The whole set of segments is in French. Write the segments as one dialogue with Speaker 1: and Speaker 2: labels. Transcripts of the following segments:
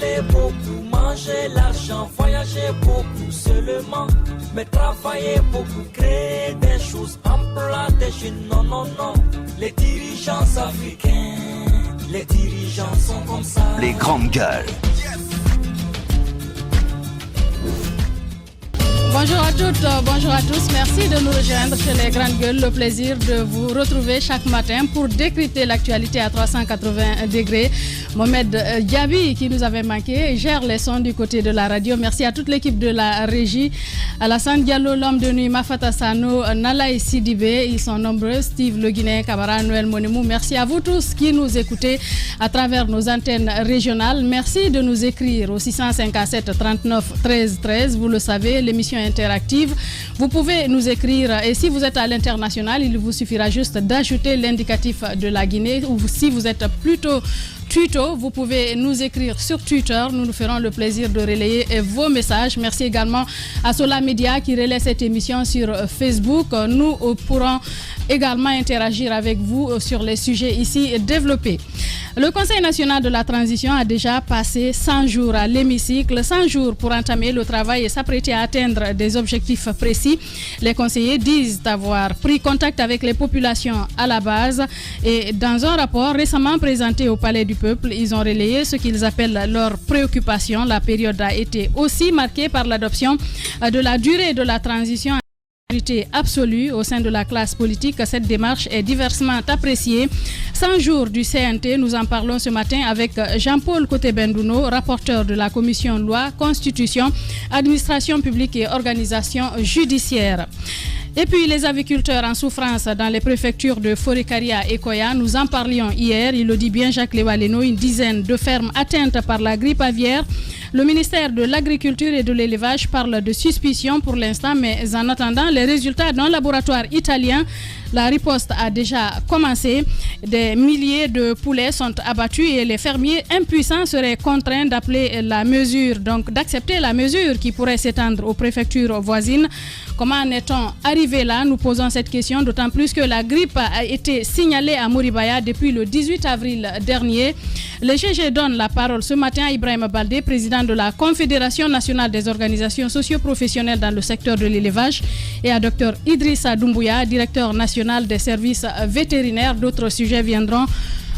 Speaker 1: parler beaucoup, manger l'argent, voyager beaucoup seulement, mais travailler beaucoup, créer des choses, emploi des jeunes, non, non, non. Les dirigeants africains, les dirigeants sont comme ça.
Speaker 2: Les grandes gueules.
Speaker 3: Bonjour à toutes, bonjour à tous. Merci de nous rejoindre chez les Grandes Gueules. Le plaisir de vous retrouver chaque matin pour décrypter l'actualité à 380 degrés. Mohamed Diaby, qui nous avait manqué, gère les sons du côté de la radio. Merci à toute l'équipe de la régie. Alassane Diallo, l'homme de nuit, Mafata Sano, Nalaï Sidibé, ils sont nombreux. Steve Le Guinéen, Kabara, Noël Monemou. Merci à vous tous qui nous écoutez à travers nos antennes régionales. Merci de nous écrire au 657 39 13 13. Vous le savez, l'émission interactive. Vous pouvez nous écrire et si vous êtes à l'international, il vous suffira juste d'ajouter l'indicatif de la Guinée ou si vous êtes plutôt Twitter, vous pouvez nous écrire sur Twitter. Nous nous ferons le plaisir de relayer vos messages. Merci également à Sola Media qui relaie cette émission sur Facebook. Nous pourrons également interagir avec vous sur les sujets ici développés. Le Conseil national de la transition a déjà passé 100 jours à l'hémicycle, 100 jours pour entamer le travail et s'apprêter à atteindre des objectifs précis. Les conseillers disent avoir pris contact avec les populations à la base et dans un rapport récemment présenté au Palais du Peuple, ils ont relayé ce qu'ils appellent leurs préoccupations. La période a été aussi marquée par l'adoption de la durée de la transition absolue au sein de la classe politique. Cette démarche est diversement appréciée. 100 jours du CNT, nous en parlons ce matin avec Jean-Paul Koté-Bendouno, rapporteur de la commission loi, constitution, administration publique et organisation judiciaire. Et puis les aviculteurs en souffrance dans les préfectures de Forêt-Caria et Koya, nous en parlions hier, il le dit bien Jacques Lewaleno, une dizaine de fermes atteintes par la grippe aviaire. Le ministère de l'Agriculture et de l'Élevage parle de suspicion pour l'instant, mais en attendant les résultats d'un laboratoire italien, la riposte a déjà commencé. Des milliers de poulets sont abattus et les fermiers impuissants seraient contraints d'accepter la mesure qui pourrait s'étendre aux préfectures voisines. Comment en est-on arrivé là? Nous posons cette question, d'autant plus que la grippe a été signalée à Moribaya depuis le 18 avril dernier. Le GG donne la parole ce matin à Ibrahim Baldé, président de la Confédération nationale des organisations socio-professionnelles dans le secteur de l'élevage, et à Dr Idrissa Doumbouya, directeur national des services vétérinaires. D'autres sujets viendront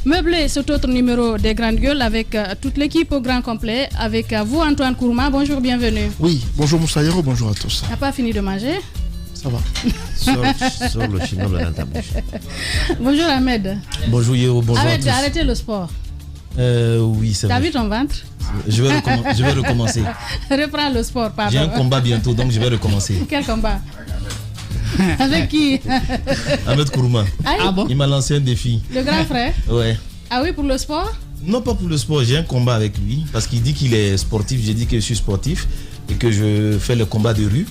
Speaker 3: meubler cet autre numéro des Grandes Gueules avec toute l'équipe au grand complet. Avec vous, Antoine Kourma. Bonjour, bienvenue.
Speaker 4: Oui, bonjour Moussaïro, bonjour à tous.
Speaker 3: T'as pas fini de manger?
Speaker 4: Ça va.
Speaker 5: Sors le chewing-gum dans ta bouche.
Speaker 3: Bonjour Ahmed.
Speaker 5: Bonjour Yéro, bonjour à tous.
Speaker 3: Arrêtez le sport.
Speaker 5: Oui, c'est vrai.
Speaker 3: T'as vu ton ventre?
Speaker 5: Je vais recommencer.
Speaker 3: Reprends le sport, pardon.
Speaker 5: J'ai un combat bientôt, donc je vais recommencer.
Speaker 3: Quel combat? Avec qui?
Speaker 5: Ahmed Kourouma.
Speaker 3: Ah bon?
Speaker 5: Il m'a lancé un défi.
Speaker 3: Le grand frère?
Speaker 5: Ouais.
Speaker 3: Ah oui, pour le sport?
Speaker 5: Non, pas pour le sport. J'ai un combat avec lui parce qu'il dit qu'il est sportif. J'ai dit que je suis sportif et que je fais le combat de rue.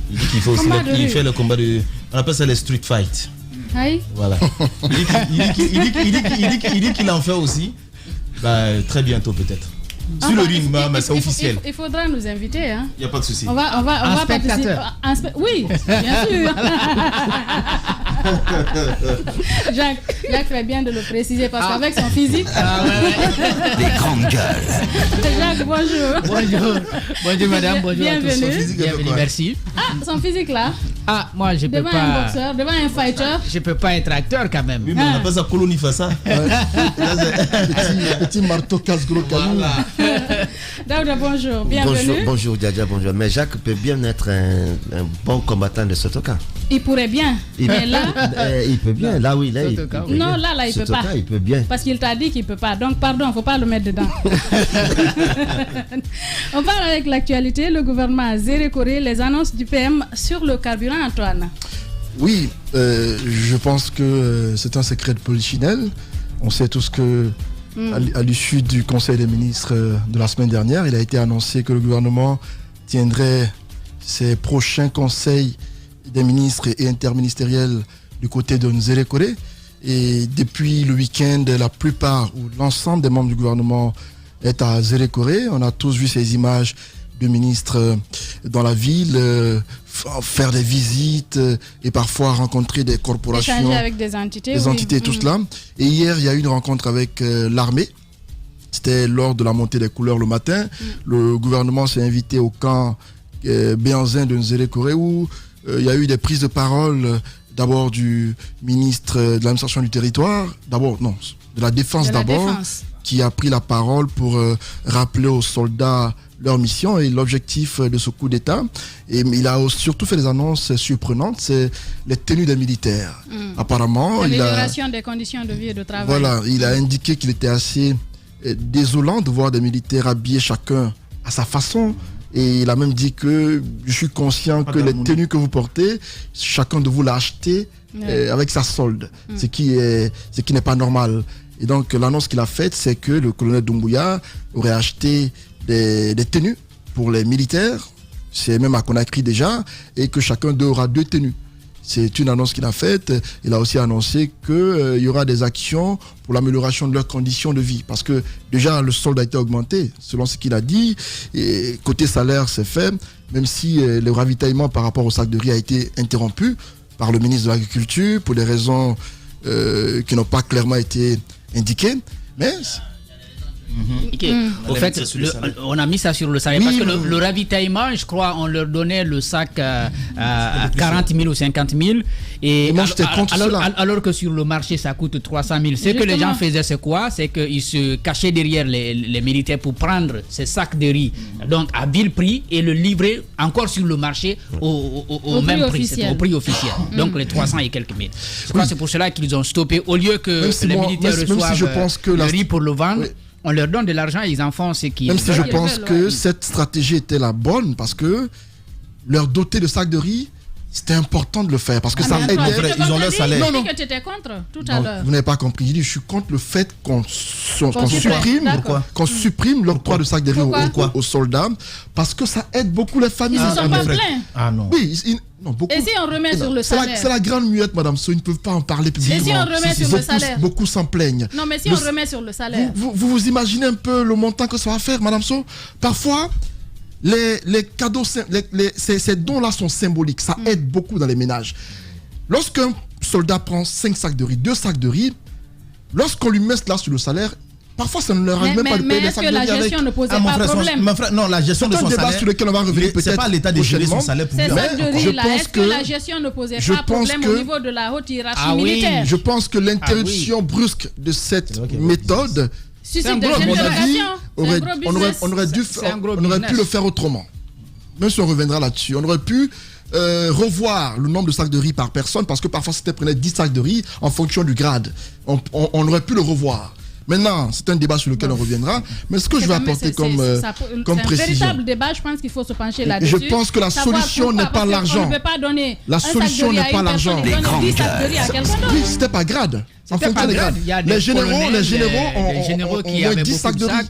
Speaker 5: Il dit qu'il fait aussi il fait le combat de... On appelle ça les street fight.
Speaker 3: Aïe.
Speaker 5: Voilà. Il dit qu'il en fait aussi. Bah, très bientôt peut-être. Sur le ring, mais c'est officiel.
Speaker 3: Il faudra nous inviter. Hein.
Speaker 5: Il n'y a pas de souci.
Speaker 3: On va participer. Oui, bien sûr. Jacques fait bien de le préciser parce qu'avec son physique.
Speaker 2: Les grandes gueules.
Speaker 3: Jacques, bonjour.
Speaker 6: Bonjour madame, bonjour
Speaker 3: bienvenue.
Speaker 6: à tous. Bienvenue, merci.
Speaker 3: Ah, son physique là?
Speaker 6: Ah, moi je peux
Speaker 3: devant
Speaker 6: pas.
Speaker 3: Un boxeur, devant un fighter.
Speaker 6: Je peux pas être acteur quand même.
Speaker 5: Oui, mais on appelle ça colonie Fassa.
Speaker 4: Petit marteau casse-gros caillou.
Speaker 3: Daouda, bonjour, bienvenue.
Speaker 7: Bonjour Djadja, bonjour. Mais Jacques peut bien être un bon combattant de Sotoka.
Speaker 3: Il pourrait bien, mais là...
Speaker 7: il peut bien, là oui, là il peut
Speaker 3: non,
Speaker 7: bien.
Speaker 3: là il peut
Speaker 7: Sotoka,
Speaker 3: pas.
Speaker 7: Il peut bien.
Speaker 3: Parce qu'il t'a dit qu'il peut pas. Donc pardon, faut pas le mettre dedans. On parle avec l'actualité. Le gouvernement a zéré Corée les annonces du PM sur le carburant, Antoine.
Speaker 4: Oui, je pense que c'est un secret de polichinelle. On sait tous que à l'issue du Conseil des ministres de la semaine dernière, il a été annoncé que le gouvernement tiendrait ses prochains conseils des ministres et interministériels du côté de Nzérékoré. Et depuis le week-end, la plupart ou l'ensemble des membres du gouvernement est à Nzérékoré. On a tous vu ces images de ministres dans la ville, faire des visites et parfois rencontrer des corporations,
Speaker 3: échanger avec des entités,
Speaker 4: tout cela. Et hier, il y a eu une rencontre avec l'armée. C'était lors de la montée des couleurs le matin. Le gouvernement s'est invité au camp Béanzin de Nzélé Koré où il y a eu des prises de parole d'abord du ministre de l'administration du territoire, de la défense d'abord, qui a pris la parole pour rappeler aux soldats leur mission et l'objectif de ce coup d'État. Et il a surtout fait des annonces surprenantes, c'est les tenues des militaires. Apparemment,
Speaker 3: l'amélioration des conditions de vie et de travail.
Speaker 4: Voilà, il a indiqué qu'il était assez désolant de voir des militaires habillés chacun à sa façon. Et il a même dit que je suis conscient que les tenues que vous portez, chacun de vous l'a acheté avec sa solde, ce qui n'est pas normal. Et donc l'annonce qu'il a faite, c'est que le colonel Doumbouya aurait acheté des tenues pour les militaires, c'est même à Conakry déjà, et que chacun d'eux aura 2 tenues. C'est une annonce qu'il a faite. Il a aussi annoncé qu'il y aura des actions pour l'amélioration de leurs conditions de vie. Parce que déjà, le solde a été augmenté, selon ce qu'il a dit. Et côté salaire, c'est fait. Même si le ravitaillement par rapport au sac de riz a été interrompu par le ministre de l'Agriculture pour des raisons qui n'ont pas clairement été indiquées. Mais...
Speaker 6: Au fait, on a mis ça sur le salaire parce que le ravitaillement, je crois, on leur donnait le sac à 40 000 ou 50 000 et alors que sur le marché ça coûte 300 000. Ce que les gens faisaient, c'est quoi? C'est qu'ils se cachaient derrière les militaires pour prendre ces sacs de riz donc à vil prix et le livrer encore sur le marché au même prix, au prix officiel. Donc les 300 et quelques mille. Je crois que c'est pour cela qu'ils ont stoppé au lieu que les militaires reçoivent le riz pour le vendre. On leur donne de l'argent et ils en font ce qu'ils veulent.
Speaker 4: Même si je pense que cette stratégie était la bonne parce que leur doter de sacs de riz, c'était important de le faire parce que ça aidait.
Speaker 5: Ils ont leur salaire.
Speaker 3: Non, que tu étais contre tout à l'heure.
Speaker 4: Vous n'avez pas compris. Je suis contre le fait qu'on supprime l'octroi de sacs de riz aux soldats parce que ça aide beaucoup les familles.
Speaker 3: Ils ne sont pas pleins.
Speaker 4: Ah non. Oui, non, beaucoup.
Speaker 3: Et si on remet sur le salaire?
Speaker 4: C'est la grande muette, madame So, ils ne peuvent pas en parler publiquement.
Speaker 3: Et si on remet sur le salaire?
Speaker 4: Beaucoup s'en plaignent.
Speaker 3: Non, mais si on remet sur le salaire?
Speaker 4: Vous imaginez un peu le montant que ça va faire, madame So? Parfois, les cadeaux, ces dons-là sont symboliques. Ça aide beaucoup dans les ménages. Lorsqu'un soldat prend 5 sacs de riz, 2 sacs de riz, lorsqu'on lui met cela sur le salaire, parfois ça ne leur arrive même pas de payer des sacs de riz.
Speaker 3: Mais est-ce que la gestion ne posait pas problème?
Speaker 5: Non, la gestion de son salaire,
Speaker 4: sur lequel on va revenir peut-être.
Speaker 5: C'est pas l'État de gérer son salaire pour lui.
Speaker 3: Est-ce que la gestion ne posait pas problème au niveau de la haute hiérarchie militaire?
Speaker 4: Je pense que l'interruption brusque de cette méthode, on aurait pu le faire autrement. Même si on reviendra là-dessus, on aurait pu revoir le nombre de sacs de riz par personne parce que parfois c'était prenait 10 sacs de riz en fonction du grade. On aurait pu le revoir. Maintenant, c'est un débat sur lequel on reviendra. Mais ce que je vais apporter comme précision.
Speaker 3: C'est un véritable débat, je pense qu'il faut se pencher là-dessus.
Speaker 4: Je pense que la solution n'est pas l'argent.
Speaker 3: On ne peut pas donner
Speaker 4: la solution n'est pas l'argent. Oui, c'était pas grade. En fonction des grades. Les généraux qui avaient 10 sacs de riz.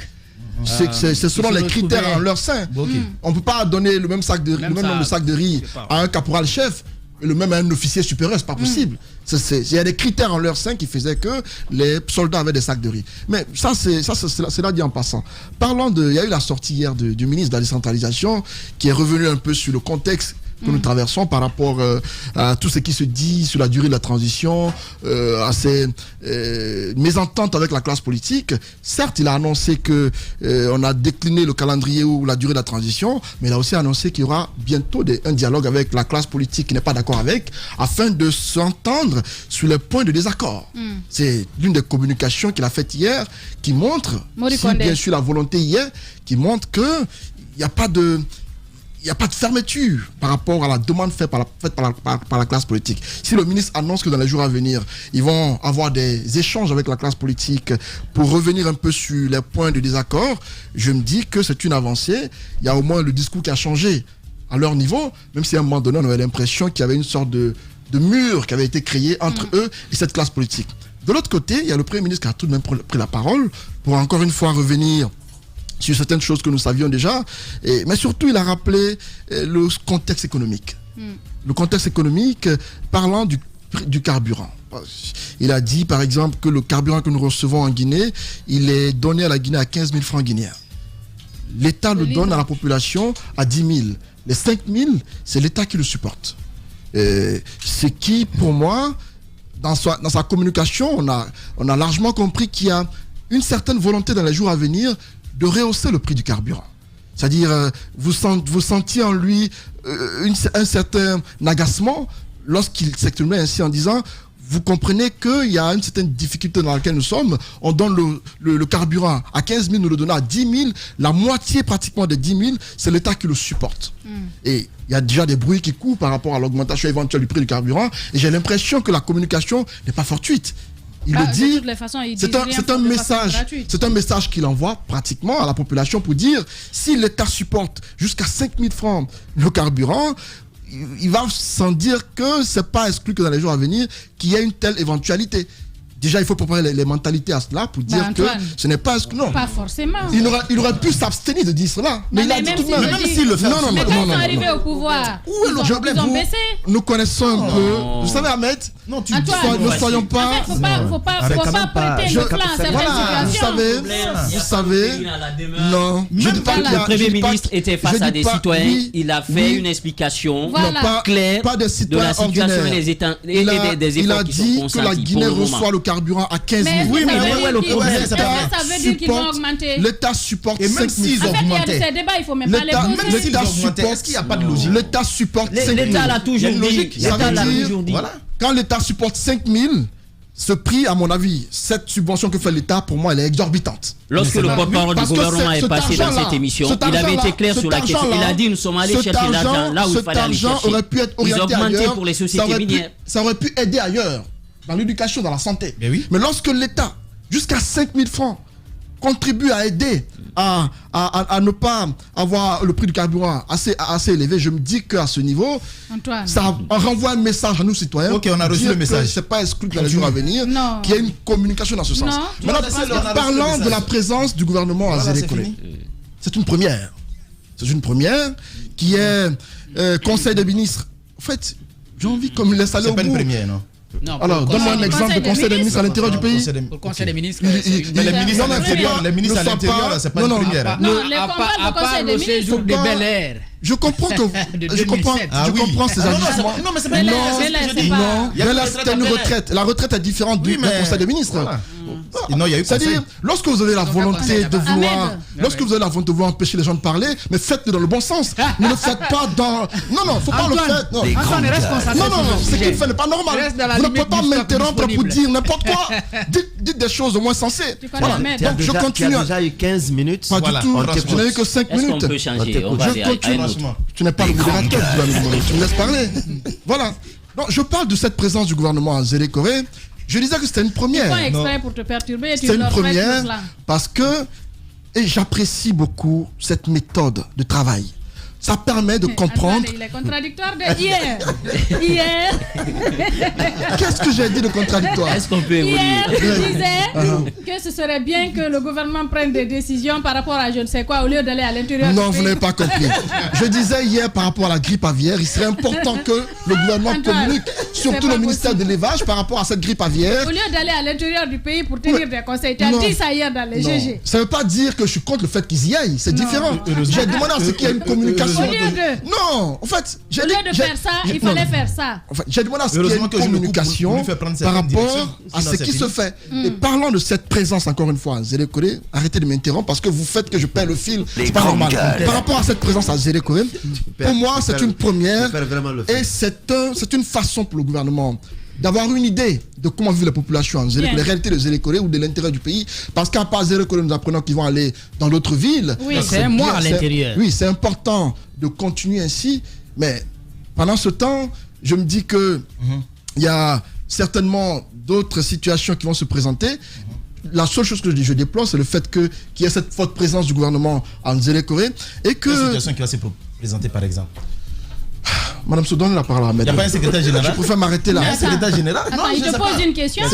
Speaker 4: C'est selon les critères en leur sein. On ne peut pas donner le même sac de riz, le même nombre de sacs de riz à un caporal-chef et le même à un officier supérieur, c'est pas possible. Il y a des critères en leur sein qui faisaient que les soldats avaient des sacs de riz. Mais c'est là dit en passant. Parlons il y a eu la sortie hier du ministre de la décentralisation qui est revenu un peu sur le contexte que nous traversons par rapport à tout ce qui se dit sur la durée de la transition, à ces mésententes avec la classe politique. Certes, il a annoncé que on a décliné le calendrier ou la durée de la transition, mais il a aussi annoncé qu'il y aura bientôt un dialogue avec la classe politique qui n'est pas d'accord avec, afin de s'entendre sur les points de désaccord. C'est l'une des communications qu'il a faites hier, qui montre, si bien sûr la volonté hier, qui montre qu'il n'y a pas de... Il n'y a pas de fermeture par rapport à la demande faite par la classe politique. Si le ministre annonce que dans les jours à venir, ils vont avoir des échanges avec la classe politique pour revenir un peu sur les points de désaccord, je me dis que c'est une avancée. Il y a au moins le discours qui a changé à leur niveau, même si à un moment donné, on avait l'impression qu'il y avait une sorte de mur qui avait été créé entre eux et cette classe politique. De l'autre côté, il y a le Premier ministre qui a tout de même pris la parole pour encore une fois revenir sur certaines choses que nous savions déjà, mais surtout il a rappelé le contexte économique. Le contexte économique parlant du carburant. Il a dit par exemple que le carburant que nous recevons en Guinée, il est donné à la Guinée à 15 000 francs guinéens. L'État le donne à la population à 10 000. Les 5 000, c'est l'État qui le supporte. Ce qui, pour moi, dans sa communication, on a largement compris qu'il y a une certaine volonté dans les jours à venir de rehausser le prix du carburant. C'est-à-dire, vous sentiez en lui un certain agacement lorsqu'il s'exprimait ainsi en disant, vous comprenez qu'il y a une certaine difficulté dans laquelle nous sommes. On donne le carburant à 15 000, nous le donnons à 10 000. La moitié pratiquement des 10 000, c'est l'État qui le supporte. Et il y a déjà des bruits qui courent par rapport à l'augmentation éventuelle du prix du carburant. Et j'ai l'impression que la communication n'est pas fortuite. Il le dit.
Speaker 3: De toutes les façons,
Speaker 4: c'est un message qu'il envoie pratiquement à la population pour dire, si l'État supporte jusqu'à 5 000 francs le carburant, il va sans dire que ce n'est pas exclu que dans les jours à venir qu'il y ait une telle éventualité. Déjà, il faut préparer les mentalités à cela pour dire Antoine, que ce n'est pas exclu. Non.
Speaker 3: Pas forcément.
Speaker 4: Il aurait pu s'abstenir de dire cela. Mais il a dit tout de même.
Speaker 3: Même s'il le fait. Non, mais quand ils sont arrivés au pouvoir, ils ont baissé.
Speaker 4: Nous connaissons un peu. Vous savez, Ahmed, ne soyons pas.
Speaker 3: Il ne faut pas prêter le plan à certaines situations.
Speaker 4: Vous savez. Non.
Speaker 8: Le Premier ministre était face à des citoyens. Il a fait une explication claire de la situation et des efforts qui sont consentis.
Speaker 4: Il a dit que la Guinée reçoit le carburant à 15 000.
Speaker 3: Oui, mais le problème, ça veut dire qu'ils vont augmenter.
Speaker 4: L'État supporte 5 000.
Speaker 3: En fait, il y a ces débats, il ne faut même pas les poser.
Speaker 4: L'État supporte. Est-ce qu'il n'y a pas de logique? L'État supporte 5 000.
Speaker 8: L'État l'a toujours dit.
Speaker 4: Quand l'État supporte 5 000, ce prix, à mon avis, cette subvention que fait l'État, pour moi, elle est exorbitante.
Speaker 8: Lorsque le porte-parole du gouvernement est passé dans cette émission, il avait été clair sur la question. Il a dit, nous sommes allés chercher l'argent là où il fallait aller chercher. Ils augmentaient pour les sociétés minières.
Speaker 4: Ça aurait pu aider ailleurs. Dans l'éducation, dans la santé. Mais lorsque l'État, jusqu'à 5 000 francs, contribue à aider à ne pas avoir le prix du carburant assez élevé, je me dis qu'à ce niveau,
Speaker 3: Antoine,
Speaker 4: ça renvoie un message à nous citoyens.
Speaker 5: Ok, on a reçu le message.
Speaker 4: Ce n'est pas exclu dans les jours à venir qu'il y ait une communication dans ce sens. Maintenant, parlant de la présence du gouvernement à Zélékoré, c'est une première. C'est une première qui est Conseil des ministres. En fait, j'ai envie qu'on me laisse aller au bout.
Speaker 5: C'est pas une première, non?
Speaker 6: Non,
Speaker 4: alors, donne-moi un exemple de conseil des ministres à l'intérieur du pays.
Speaker 6: Le conseil des ministres.
Speaker 5: Mais les ministres à l'intérieur, c'est pas une première.
Speaker 3: Non, à part
Speaker 6: le séjour de Bel Air.
Speaker 4: Je comprends que je comprends ces agissements.
Speaker 5: Non, mais c'est pas
Speaker 4: non, c'était une retraite. La retraite est différente du conseil des ministres.
Speaker 5: Non, il y a eu.
Speaker 4: C'est-à-dire, lorsque vous avez la volonté de vouloir empêcher les gens de parler, mais faites-le dans le bon sens. Ne le faites pas dans. Non, faut pas le faire. Non, ce qu'il fait n'est pas normal. Vous ne pouvez pas m'interrompre pour dire n'importe quoi. Dites des choses au moins sensées.
Speaker 7: Donc je continue. Tu as déjà eu 15 minutes.
Speaker 4: Pas du tout. Je n'ai eu que 5 minutes. Je continue. Tu n'es pas le modérateur, tu me laisses parler. Voilà. Non, je parle de cette présence du gouvernement à Zélékoré. Je disais que c'était une première.
Speaker 3: C'est pas exprès pour te perturber.
Speaker 4: C'est une première parce que j'apprécie beaucoup cette méthode de travail. Ça permet de comprendre.
Speaker 3: Il est contradictoire de hier. Hier.
Speaker 4: Qu'est-ce que j'ai dit de contradictoire?
Speaker 8: Est-ce qu'on peut évoluer?
Speaker 3: Hier, je disais que ce serait bien que le gouvernement prenne des décisions par rapport à je ne sais quoi au lieu d'aller à l'intérieur.
Speaker 4: Non, vous n'avez pas compris. Je disais hier par rapport à la grippe aviaire, il serait important que le gouvernement communique, surtout le ministère de l'élevage, par rapport à cette grippe aviaire.
Speaker 3: Au lieu d'aller à l'intérieur du pays pour tenir des conseils, tu as dit ça hier dans les GG.
Speaker 4: Ça ne veut pas dire que je suis contre le fait qu'ils y aillent, c'est différent. J'ai demandé à ce qu'il y ait une communication. Non, en fait,
Speaker 3: au lieu de faire ça, il fallait faire ça.
Speaker 4: En fait, j'ai demandé à ce qu'il y ait une communication par rapport à ce qui se fait. Et parlant de cette présence, encore une fois, à Zélékoré, arrêtez de m'interrompre parce que vous faites que je perds le fil. C'est pas normal. Par rapport à cette présence à Zélékoré, pour moi, c'est une première et c'est une façon pour le gouvernement d'avoir une idée de comment vivent les populations en Zélékoré, les réalités de Zélékoré ou de l'intérieur du pays. Parce qu'à part Zélékoré, nous apprenons qu'ils vont aller dans d'autres villes.
Speaker 6: Oui, c'est un mois à l'intérieur.
Speaker 4: Oui, c'est important de continuer ainsi. Mais pendant ce temps, je me dis que il y a certainement d'autres situations qui vont se présenter. La seule chose que je déplore, c'est le fait qu'il y ait cette forte présence du gouvernement en Zélékoré et que...
Speaker 5: Quelle situation qui va se présenter par exemple?
Speaker 4: Madame Soudon, la parole à
Speaker 5: mettre. Il n'y a pas un secrétaire général?
Speaker 4: Je préfère m'arrêter là.
Speaker 5: Un secrétaire général?
Speaker 3: Attends, il te pose une question.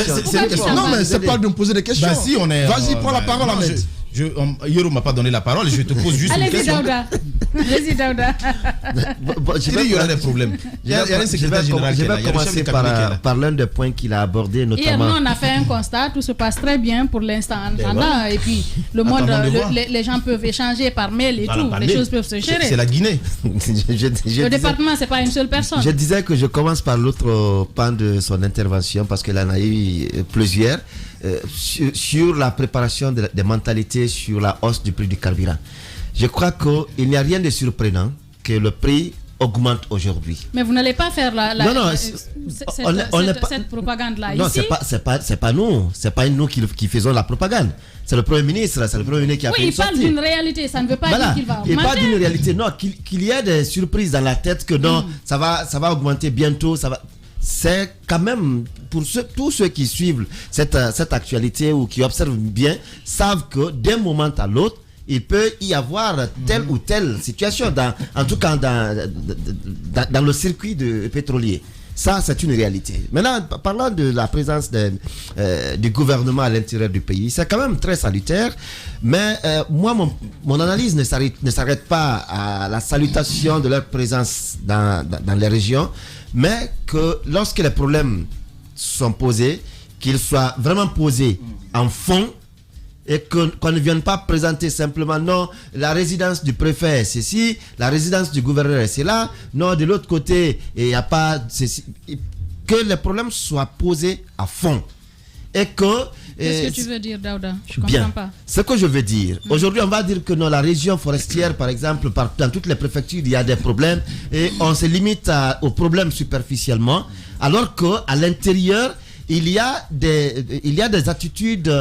Speaker 4: Non, mais c'est pas de me poser des questions.
Speaker 5: Bah si, on est...
Speaker 4: Vas-y, prends la parole, Ahmed.
Speaker 5: Yoro m'a pas donné la parole, je te pose juste une question.
Speaker 3: Vas-y, Daouda.
Speaker 5: Il y aura des problèmes.
Speaker 7: Je vais commencer par l'un des points qu'il a abordé, notamment.
Speaker 3: Hier, nous, on a fait un constat, tout se passe très bien pour l'instant. Et puis, le monde, les gens peuvent échanger par mail et tout. Les choses peuvent se gérer.
Speaker 5: C'est la Guinée.
Speaker 3: Le département, c'est pas une seule personne.
Speaker 7: Je disais que je commence par l'autre pan de son intervention, parce qu'elle en a eu plusieurs, sur la préparation des mentalités sur la hausse du prix du carburant. Je crois qu'il n'y a rien de surprenant que le prix augmente aujourd'hui.
Speaker 3: Mais vous n'allez pas faire cette propagande-là
Speaker 7: non,
Speaker 3: ici.
Speaker 7: C'est pas nous. C'est pas nous qui faisons la propagande. C'est le Premier ministre. C'est le Premier ministre qui a fait une sortie.
Speaker 3: Oui, il parle d'une réalité. Ça ne veut pas dire qu'il va augmenter.
Speaker 7: Il parle d'une réalité. Non, qu'il y ait des surprises dans la tête que non, ça va augmenter bientôt. C'est quand même, pour tous ceux qui suivent cette actualité ou qui observent bien, savent que d'un moment à l'autre, il peut y avoir telle ou telle situation, en tout cas dans le circuit pétrolier. Ça, c'est une réalité. Maintenant, parlant de la présence du gouvernement à l'intérieur du pays, c'est quand même très salutaire. Mais moi, mon analyse ne s'arrête pas à la salutation de leur présence dans les régions, mais que lorsque les problèmes sont posés, qu'ils soient vraiment posés en fond, et qu'on ne vienne pas présenter simplement non, la résidence du préfet est ceci, la résidence du gouverneur est cela, non, de l'autre côté il n'y a pas ceci, que les problèmes soient posés à fond. Et que
Speaker 3: qu'est-ce que tu veux dire, Daouda? Je ne
Speaker 7: comprends
Speaker 3: pas.
Speaker 7: Ce que je veux dire, aujourd'hui on va dire que dans la région forestière, par exemple, dans toutes les préfectures, il y a des problèmes et on se limite aux problèmes superficiellement, alors qu'à l'intérieur, il y a des attitudes,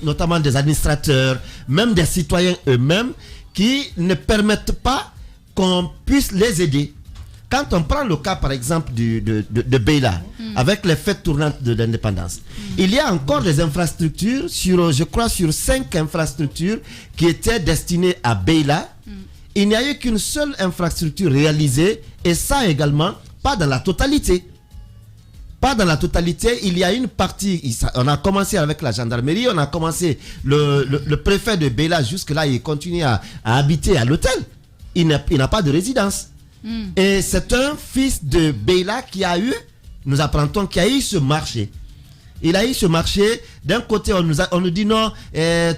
Speaker 7: notamment des administrateurs, même des citoyens eux-mêmes, qui ne permettent pas qu'on puisse les aider. Quand on prend le cas, par exemple, de Beila, avec les fêtes tournantes de l'indépendance, il y a encore des infrastructures, je crois sur 5 infrastructures qui étaient destinées à Beila. Il n'y a eu qu'une seule infrastructure réalisée, et ça également, pas dans la totalité. Pas dans la totalité, il y a une partie, on a commencé avec la gendarmerie, on a commencé, le préfet de Beila, jusque-là, il continue à habiter à l'hôtel. Il n'a pas de résidence. Et c'est un fils de Beila qui a eu, nous apprendons qu'il y a eu ce marché. Il a eu ce marché, d'un côté on nous dit non,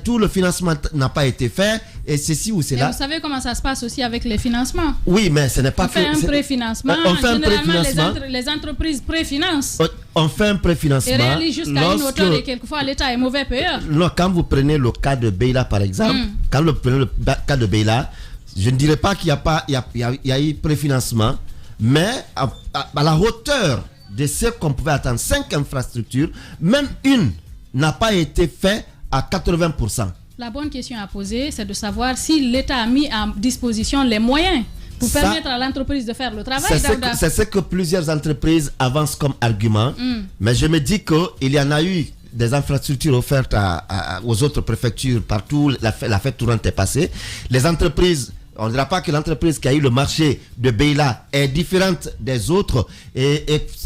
Speaker 7: tout le financement n'a pas été fait, et ceci ou cela.
Speaker 3: Et vous savez comment ça se passe aussi avec les financements?
Speaker 7: Oui, mais ce n'est pas
Speaker 3: fait. On fait un préfinancement. Généralement, les entreprises préfinancent.
Speaker 7: On fait un préfinancement.
Speaker 3: Et réalisent jusqu'à une hauteur, et quelquefois l'État est mauvais payeur.
Speaker 7: Non, quand vous prenez le cas de Beila par exemple, quand vous prenez le cas de Beila, je ne dirais pas qu'il y a eu préfinancement, mais à la hauteur de ce qu'on pouvait attendre, 5 infrastructures, même une n'a pas été faite à 80%.
Speaker 3: La bonne question à poser, c'est de savoir si l'État a mis à disposition les moyens pour permettre à l'entreprise de faire le travail.
Speaker 7: C'est ce que plusieurs entreprises avancent comme argument, mais je me dis qu'il y en a eu des infrastructures offertes aux autres préfectures partout, la fête tournante est passée. Les entreprises, on ne dira pas que l'entreprise qui a eu le marché de Beila est différente des autres.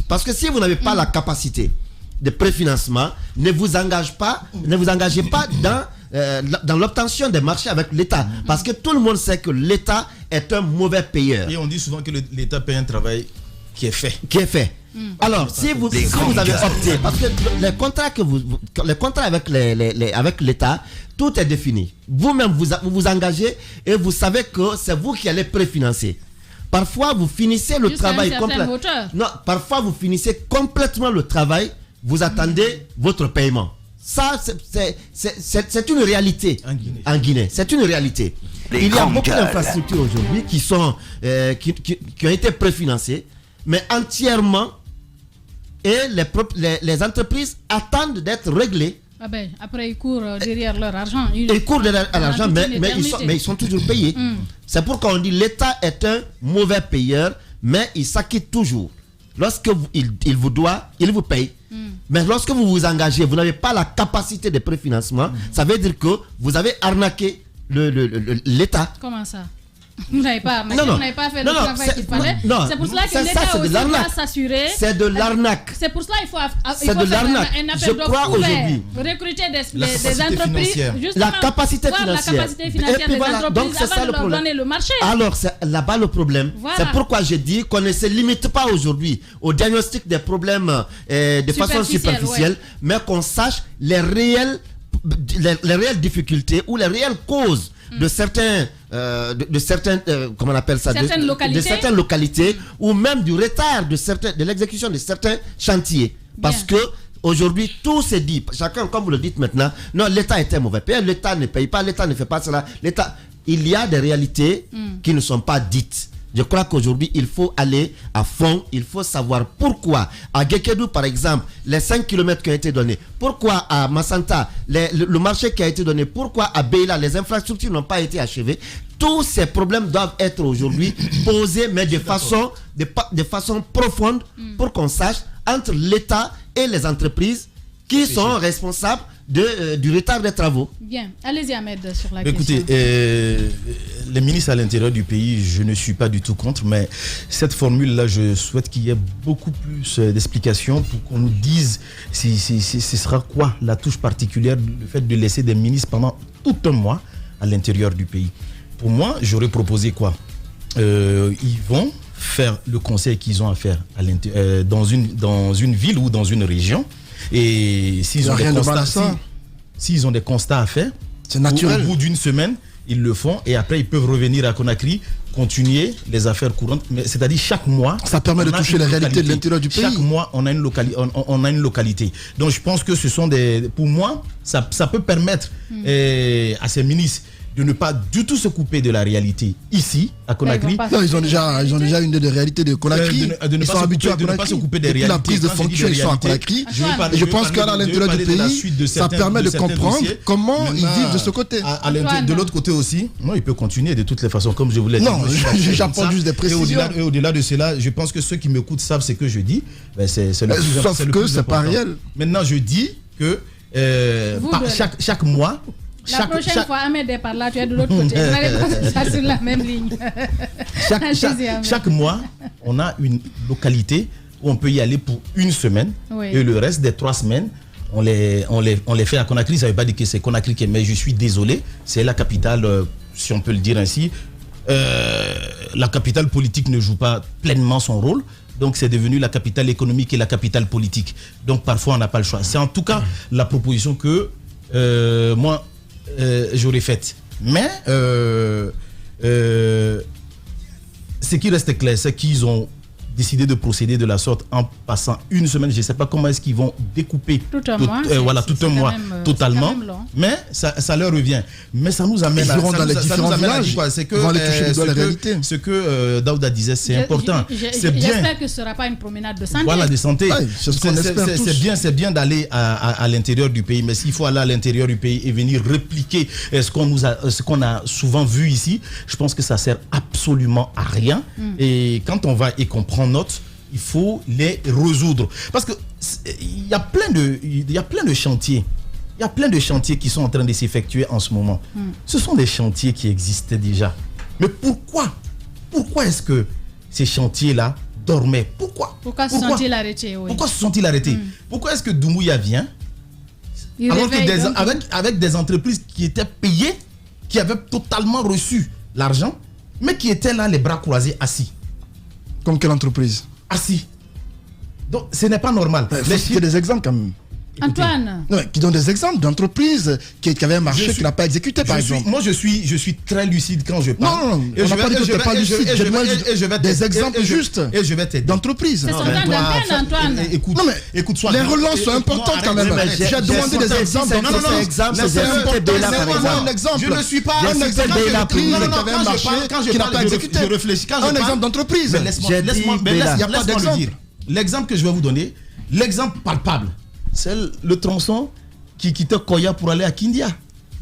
Speaker 7: Parce que si vous n'avez pas la capacité de préfinancement, ne vous engagez pas dans l'obtention des marchés avec l'État. Parce que tout le monde sait que l'État est un mauvais payeur.
Speaker 5: Et on dit souvent que l'État paye un travail qui est fait.
Speaker 7: Alors, si vous avez opté, parce que les contrats avec l'État, tout est défini. Vous-même, vous engagez et vous savez que c'est vous qui allez préfinancer. Parfois, vous finissez le travail complètement. Non, parfois, vous finissez complètement le travail, vous attendez votre paiement. Ça, c'est une réalité en Guinée. C'est une réalité. Il y a beaucoup d'infrastructures aujourd'hui qui ont été préfinancées, mais entièrement, et les entreprises attendent d'être réglées.
Speaker 3: Ah ben, après, ils courent derrière leur argent.
Speaker 7: Ils courent derrière l'argent, mais ils sont toujours payés. C'est pourquoi on dit l'État est un mauvais payeur, mais il s'acquitte toujours. Lorsque il vous doit, il vous paye. Mais lorsque vous vous engagez, vous n'avez pas la capacité de préfinancement, ça veut dire que vous avez arnaqué l'État.
Speaker 3: Comment ça? Vous n'avez pas fait le travail qu'il fallait. C'est pour cela que l'État aussi doit s'assurer.
Speaker 7: C'est de l'arnaque.
Speaker 3: C'est pour cela qu'il faut
Speaker 7: faire un appel d'offres ouvert.
Speaker 3: Recruter des entreprises.
Speaker 7: La capacité financière.
Speaker 3: La capacité financière des entreprises avant de leur donner le marché.
Speaker 7: Alors, c'est là-bas le problème. Voilà. C'est pourquoi je dis qu'on ne se limite pas aujourd'hui au diagnostic des problèmes de façon superficielle, mais qu'on sache les réelles difficultés ou les réelles causes de certaines comment on appelle ça, de certaines localités ou même du retard de l'exécution de certains chantiers. Parce que aujourd'hui, tout se dit, chacun, comme vous le dites maintenant, non, l'État était mauvais payeur, l'État ne paye pas, l'État ne fait pas cela. Il y a des réalités qui ne sont pas dites. Je crois qu'aujourd'hui, il faut aller à fond, il faut savoir pourquoi. À Gekedou, par exemple, les 5 km qui ont été donnés. Pourquoi à Massanta, le marché qui a été donné. Pourquoi à Beila, les infrastructures n'ont pas été achevées. Tous ces problèmes doivent être aujourd'hui posés, mais de façon profonde, pour qu'on sache entre l'État et les entreprises qui sont responsables du retard des travaux.
Speaker 3: Bien, allez-y Ahmed sur la
Speaker 5: question. Écoutez, les ministres à l'intérieur du pays, je ne suis pas du tout contre, mais cette formule-là, je souhaite qu'il y ait beaucoup plus d'explications pour qu'on nous dise ce sera quoi la touche particulière, le fait de laisser des ministres pendant tout un mois à l'intérieur du pays. Pour moi, j'aurais proposé quoi? Ils vont faire le conseil qu'ils ont à faire dans une ville ou dans une région. Et s'ils ont des constats à faire,
Speaker 4: c'est naturel.
Speaker 5: Au bout d'une semaine, ils le font et après ils peuvent revenir à Conakry, continuer les affaires courantes. C'est-à-dire chaque mois,
Speaker 4: ça permet de toucher les réalités de l'intérieur du pays.
Speaker 5: Chaque mois, on a une localité. Donc je pense que ce sont pour moi, ça peut permettre à ces ministres de ne pas du tout se couper de la réalité ici à Conakry.
Speaker 4: Non, ils ont déjà une des réalités de Conakry. Ils sont habitués à Conakry.
Speaker 5: De ne pas se couper des réalités.
Speaker 4: La prise de fonction, ils sont à Conakry. Et je pense qu'à l'intérieur du pays, ça permet de comprendre comment ils vivent de ce côté.
Speaker 5: De l'autre côté aussi, non, il peut continuer de toutes les façons, comme je vous l'ai dit.
Speaker 4: Non, j'apporte juste des précisions.
Speaker 5: Et au-delà de cela, je pense que ceux qui m'écoutent savent ce que je dis.
Speaker 4: Sauf que c'est pas réel.
Speaker 5: Maintenant, je dis que chaque mois.
Speaker 3: La prochaine fois, Ahmed est par là, tu es de l'autre côté. Vous allez ça sur la même ligne.
Speaker 5: Chaque mois, on a une localité où on peut y aller pour une semaine. Oui. Et le reste des 3 semaines, on les fait à Conakry. Ça ne veut pas dire que c'est Conakry, mais je suis désolé. C'est la capitale, si on peut le dire ainsi. La capitale politique ne joue pas pleinement son rôle. Donc c'est devenu la capitale économique et la capitale politique. Donc parfois, on n'a pas le choix. C'est en tout cas la proposition que moi... j'aurais faite. Mais ce qui reste clair, c'est qu'ils ont décidé de procéder de la sorte en passant une semaine. Je ne sais pas comment est-ce qu'ils vont découper tout un mois totalement. Mais ça leur revient. Mais ça nous amène à
Speaker 4: quoi? C'est que
Speaker 5: ce que Daouda disait, c'est important.
Speaker 3: J'espère que ce ne sera pas une promenade de santé.
Speaker 5: Voilà, de santé.
Speaker 4: C'est
Speaker 5: bien d'aller à l'intérieur du pays, mais s'il faut aller à l'intérieur du pays et venir répliquer ce qu'on a souvent vu ici, je pense que ça ne sert absolument à rien. Et quand on va et qu'on prend note, il faut les résoudre. Parce que il y a plein de chantiers. Il y a plein de chantiers qui sont en train de s'effectuer en ce moment. Ce sont des chantiers qui existaient déjà. Mais pourquoi est-ce que ces chantiers-là dormaient? Pourquoi
Speaker 3: se sont-ils arrêtés? Oui.
Speaker 5: Pourquoi se sont-ils arrêtés? Pourquoi est-ce que Doumbouya vient avec des entreprises qui étaient payées, qui avaient totalement reçu l'argent, mais qui étaient là les bras croisés assis?
Speaker 4: Comme quelle entreprise?
Speaker 5: Assis. Donc ce n'est pas normal.
Speaker 4: Il y a des exemples quand même.
Speaker 3: Antoine.
Speaker 4: Non, qui donnent des exemples d'entreprises qui avaient un marché qui n'a pas exécuté, par exemple.
Speaker 5: Moi, je suis très lucide quand je parle.
Speaker 4: Non, on n'a pas dit que tu n'es pas lucide. Je demande des exemples justes d'entreprises.
Speaker 3: C'est son temps Antoine.
Speaker 5: Écoute,
Speaker 4: les relances sont importantes quand même. J'ai demandé des exemples.
Speaker 5: Je ne suis pas
Speaker 4: un exemple d'entreprise qui avait un marché qui n'a pas exécuté.
Speaker 5: Je réfléchis quand je
Speaker 4: parle. Un exemple d'entreprise.
Speaker 5: Laisse-moi le dire. L'exemple que je vais vous donner, l'exemple palpable, c'est le tronçon qui quittait Koya pour aller à Kindia.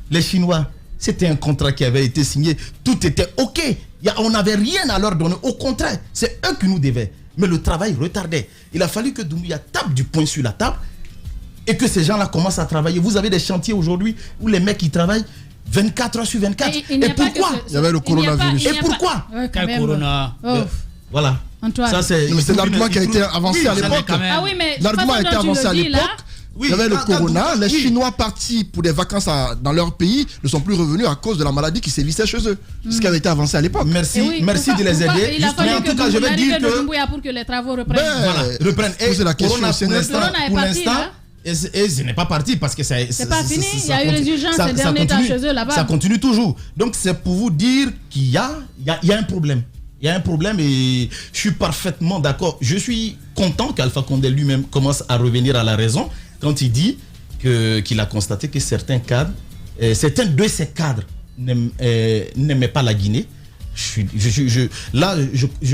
Speaker 5: Les Chinois, c'était un contrat qui avait été signé. Tout était OK. On n'avait rien à leur donner. Au contraire, c'est eux qui nous devaient. Mais le travail retardait. Il a fallu que Doumbouya tape du poing sur la table et que ces gens-là commencent à travailler. Vous avez des chantiers aujourd'hui où les mecs qui travaillent, 24 heures sur 24.
Speaker 3: Et pourquoi
Speaker 4: il y avait le coronavirus.
Speaker 5: Et pourquoi
Speaker 6: Quel corona
Speaker 5: Voilà.
Speaker 3: Antoine.
Speaker 5: Ça, c'est
Speaker 4: l'argument qui a été avancé à l'époque.
Speaker 3: Ah oui, mais
Speaker 4: l'argument a été avancé à l'époque.
Speaker 5: Oui,
Speaker 4: il y avait le corona, les Chinois partis pour des vacances dans leur pays ne sont plus revenus à cause de la maladie qui sévissait chez eux. Ce qui avait été avancé à l'époque.
Speaker 5: Merci de les aider.
Speaker 3: Il a fallu
Speaker 5: en tout cas, je vais dire que
Speaker 3: pour que les travaux reprennent.
Speaker 5: Reprennent.
Speaker 4: Et la question
Speaker 5: pour l'instant, et ce n'est pas parti parce que c'est
Speaker 3: pas fini. Il y a eu les urgences ces derniers temps chez eux là-bas.
Speaker 5: Ça continue toujours. Donc c'est pour vous dire qu'il y a un problème. Il y a un problème et je suis parfaitement d'accord. Je suis content qu'Alpha Condé lui-même commence à revenir à la raison quand il dit qu'il a constaté que certains de ces cadres n'aimaient pas la Guinée. Je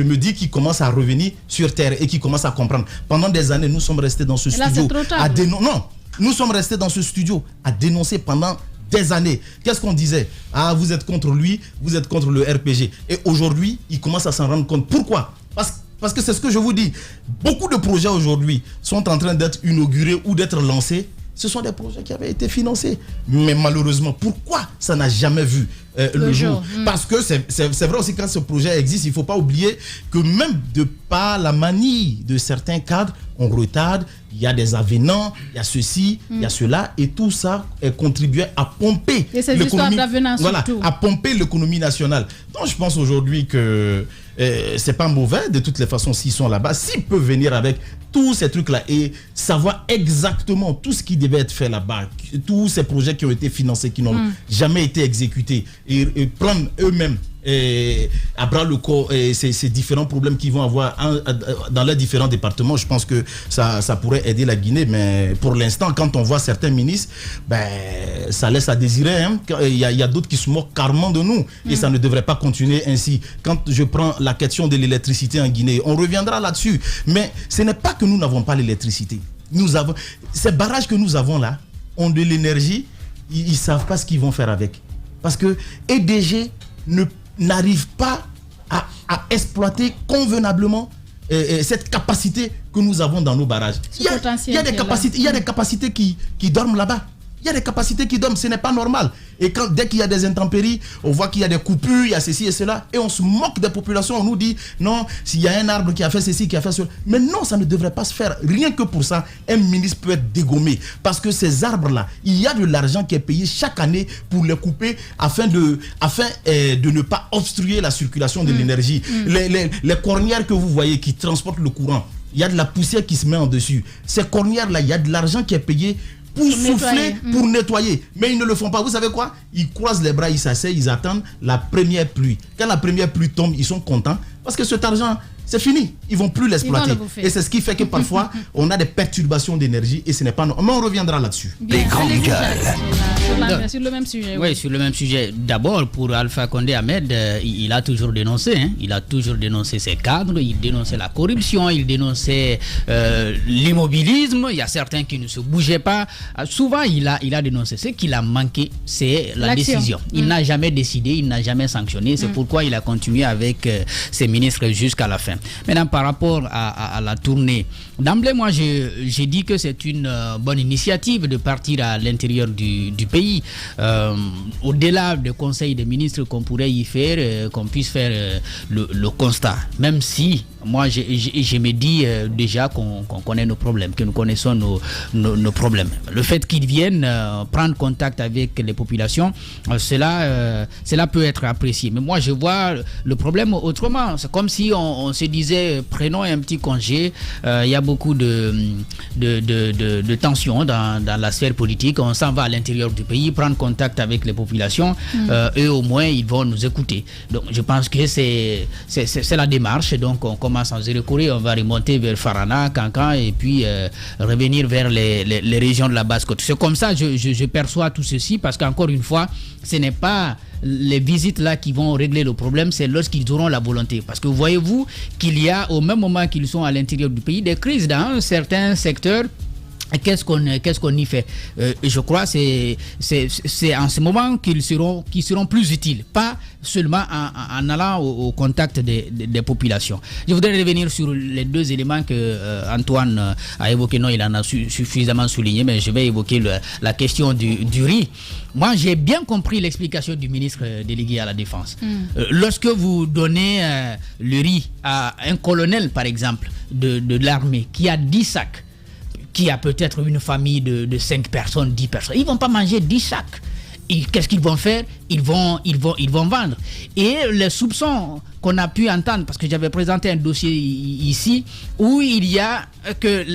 Speaker 5: me dis qu'il commence à revenir sur terre et qu'il commence à comprendre. Pendant des années, nous sommes restés dans ce studio nous sommes restés dans ce studio à dénoncer pendant des années. Qu'est-ce qu'on disait? Ah, vous êtes contre lui, vous êtes contre le RPG. Et aujourd'hui, il commence à s'en rendre compte. Pourquoi? Parce que c'est ce que je vous dis. Beaucoup de projets aujourd'hui sont en train d'être inaugurés ou d'être lancés. Ce sont des projets qui avaient été financés. Mais malheureusement, pourquoi ça n'a jamais vu le jour? Parce que c'est vrai aussi, quand ce projet existe, il ne faut pas oublier que même de par la manie de certains cadres, on retarde, il y a des avenants, il y a ceci, il y a cela, et tout ça contribuait à pomper l'économie nationale. Donc je pense aujourd'hui que c'est pas mauvais de toutes les façons s'ils sont là-bas, s'ils peuvent venir avec tous ces trucs-là et savoir exactement tout ce qui devait être fait là-bas, tous ces projets qui ont été financés, qui n'ont jamais été exécutés, et prendre eux-mêmes à bras le corps ces différents problèmes qu'ils vont avoir dans les différents départements. Je pense que ça pourrait aider la Guinée, mais pour l'instant, quand on voit certains ministres, ça laisse à désirer. Il y a d'autres qui se moquent carrément de nous et ça ne devrait pas continuer ainsi. Quand je prends la question de l'électricité en Guinée, on reviendra là-dessus, mais ce n'est pas que nous n'avons pas l'électricité. Ces barrages que nous avons là ont de l'énergie, ils ne savent pas ce qu'ils vont faire avec. Parce que EDG n'arrive pas à exploiter convenablement cette capacité que nous avons dans nos barrages. Il y a des capacités qui dorment là-bas. Il y a des capacités qui dorment, ce n'est pas normal. Et dès qu'il y a des intempéries, on voit qu'il y a des coupures, il y a ceci et cela, et on se moque des populations, on nous dit, non, s'il y a un arbre qui a fait ceci, qui a fait cela. Mais non, ça ne devrait pas se faire. Rien que pour ça, un ministre peut être dégommé. Parce que ces arbres-là, il y a de l'argent qui est payé chaque année pour les couper afin de ne pas obstruer la circulation de l'énergie. Les cornières que vous voyez qui transportent le courant, il y a de la poussière qui se met en dessus. Ces cornières-là, il y a de l'argent qui est payé pour souffler, pour nettoyer. Mais ils ne le font pas. Vous savez quoi? Ils croisent les bras, ils s'asseyent, ils attendent la première pluie. Quand la première pluie tombe, ils sont contents parce que cet argent, c'est fini. Ils ne vont plus l'exploiter. Et c'est ce qui fait que parfois, on a des perturbations d'énergie et ce n'est pas normal. Mais on reviendra là-dessus.
Speaker 2: Des grandes gueules.
Speaker 3: Sur le même sujet.
Speaker 6: Oui, sur le même sujet. D'abord, pour Alpha Condé Ahmed, il a toujours dénoncé. Il a toujours dénoncé ses cadres, il dénonçait la corruption, il dénonçait l'immobilisme. Il y a certains qui ne se bougeaient pas. Souvent, il a dénoncé. Ce qu'il a manqué, c'est la décision. Il n'a jamais décidé, il n'a jamais sanctionné. C'est pourquoi il a continué avec ses ministres jusqu'à la fin. Maintenant, par rapport à la tournée, d'emblée, moi, j'ai dit que c'est une bonne initiative de partir à l'intérieur du pays. Au-delà du conseil des ministres qu'on pourrait y faire, qu'on puisse faire le constat. Même si, moi, je me dis déjà qu'on connaît nos problèmes, que nous connaissons nos problèmes. Le fait qu'ils viennent prendre contact avec les populations, cela peut être apprécié. Mais moi, je vois le problème autrement. C'est comme si on se disait, prenons un petit congé. Il y a beaucoup de tensions dans la sphère politique. On s'en va à l'intérieur du pays, prendre contact avec les populations. Eux, au moins, ils vont nous écouter. Donc, je pense que c'est la démarche. Donc, on commence en Zéro-Corée, on va remonter vers Farana, Kankan, et puis revenir vers les régions de la Basse-Côte. C'est comme ça que je perçois tout ceci, parce qu'encore une fois, ce n'est pas les visites là qui vont régler le problème, c'est lorsqu'ils auront la volonté. Parce que voyez-vous qu'il y a, au même moment qu'ils sont à l'intérieur du pays, des crises dans certains secteurs qu'est-ce qu'on y fait? Je crois que c'est en ce moment qu'ils seront plus utiles, pas seulement en allant au contact des populations. Je voudrais revenir sur les deux éléments que Antoine a évoqués. Non, il en a suffisamment souligné, mais je vais évoquer la question du riz. Moi, j'ai bien compris l'explication du ministre délégué à la Défense. Lorsque vous donnez le riz à un colonel, par exemple, de l'armée, qui a 10 sacs, qui a peut-être une famille de 5 personnes, 10 personnes, ils ne vont pas manger 10 sacs. Qu'est-ce qu'ils vont faire? Ils vont vendre. Et les soupçons qu'on a pu entendre, parce que j'avais présenté un dossier ici, où il y a que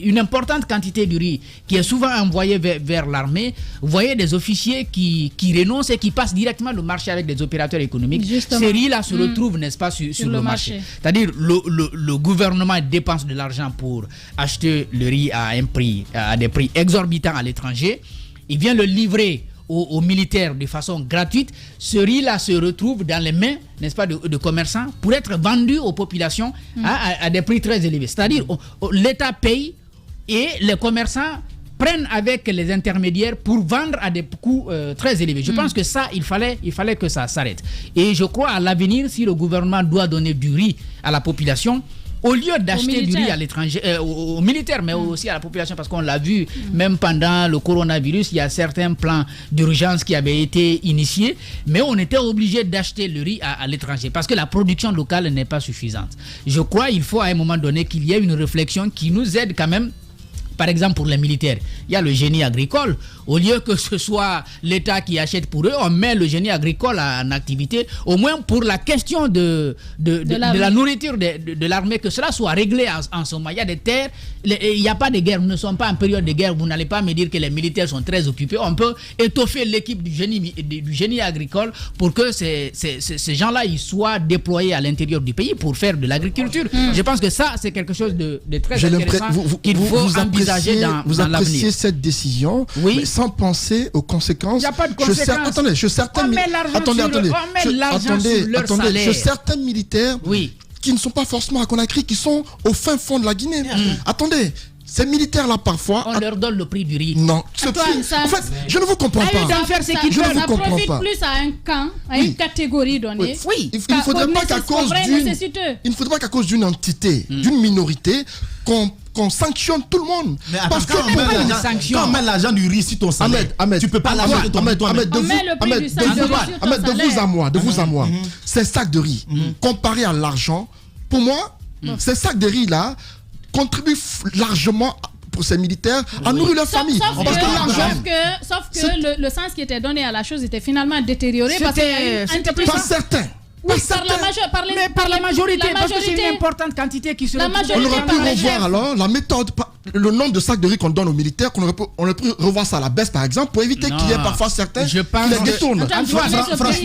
Speaker 6: une importante quantité de riz qui est souvent envoyée vers l'armée. Vous voyez des officiers qui renoncent et qui passent directement le marché avec des opérateurs économiques. Justement. Ces riz-là se retrouvent, n'est-ce pas, sur le marché. C'est-à-dire le gouvernement dépense de l'argent pour acheter le riz à des prix exorbitants à l'étranger. Il vient le livrer aux militaires de façon gratuite. Ce riz-là se retrouve dans les mains, n'est-ce pas, de commerçants pour être vendu aux populations à des prix très élevés. C'est-à-dire l'État paye et les commerçants prennent avec les intermédiaires pour vendre à des coûts très élevés. Je pense que ça, il fallait que ça s'arrête. Et je crois à l'avenir, si le gouvernement doit donner du riz à la population, au lieu d'acheter du riz à l'étranger, aux militaires, mais aussi à la population, parce qu'on l'a vu, même pendant le coronavirus, il y a certains plans d'urgence qui avaient été initiés, mais on était obligé d'acheter le riz à l'étranger, parce que la production locale n'est pas suffisante. Je crois qu'il faut à un moment donné qu'il y ait une réflexion qui nous aide quand même. Par exemple, pour les militaires, il y a le génie agricole. Au lieu que ce soit l'État qui achète pour eux, on met le génie agricole en activité, au moins pour la question de la nourriture de l'armée, que cela soit réglé en ce moment. Il y a des terres, il n'y a pas de guerre, nous ne sommes pas en période de guerre, vous n'allez pas me dire que les militaires sont très occupés. On peut étoffer l'équipe du génie agricole pour que ces gens-là ils soient déployés à l'intérieur du pays pour faire de l'agriculture. Je pense que ça, c'est quelque chose de très intéressant qu'il faut envisager.
Speaker 4: Vous appréciez cette décision, mais sans penser aux conséquences.
Speaker 6: Il n'y a pas de conséquences.
Speaker 4: On met l'argent sur leur salaire. Certains militaires qui ne sont pas forcément à Conakry, qui sont au fin fond de la Guinée. Attendez. Ces militaires-là, parfois...
Speaker 6: On leur donne le prix du riz.
Speaker 4: Non. En fait, je ne vous comprends pas.
Speaker 3: Ça profite plus à un camp, à une catégorie donnée.
Speaker 4: Oui. Il ne faudrait pas qu'à cause d'une entité, d'une minorité, qu'on sanctionne tout le monde.
Speaker 5: Mais parce que quand on met l'argent du riz sur ton salaire, tu ne peux pas l'argent de ton salaire.
Speaker 4: De vous à moi, ces sacs de riz, comparé à l'argent, pour moi, ces sacs de riz-là contribuent largement pour ces militaires à nourrir leur famille.
Speaker 3: Sauf que le sens qui était donné à la chose était finalement détérioré parce que
Speaker 4: pas certain.
Speaker 3: Oui, par la majorité,
Speaker 6: parce que c'est une importante quantité qui se retrouve.
Speaker 4: On aurait pu revoir alors la méthode, le nombre de sacs de riz qu'on donne aux militaires, on aurait pu revoir ça à la baisse par exemple pour éviter qu'il y ait parfois certains qui les détournent.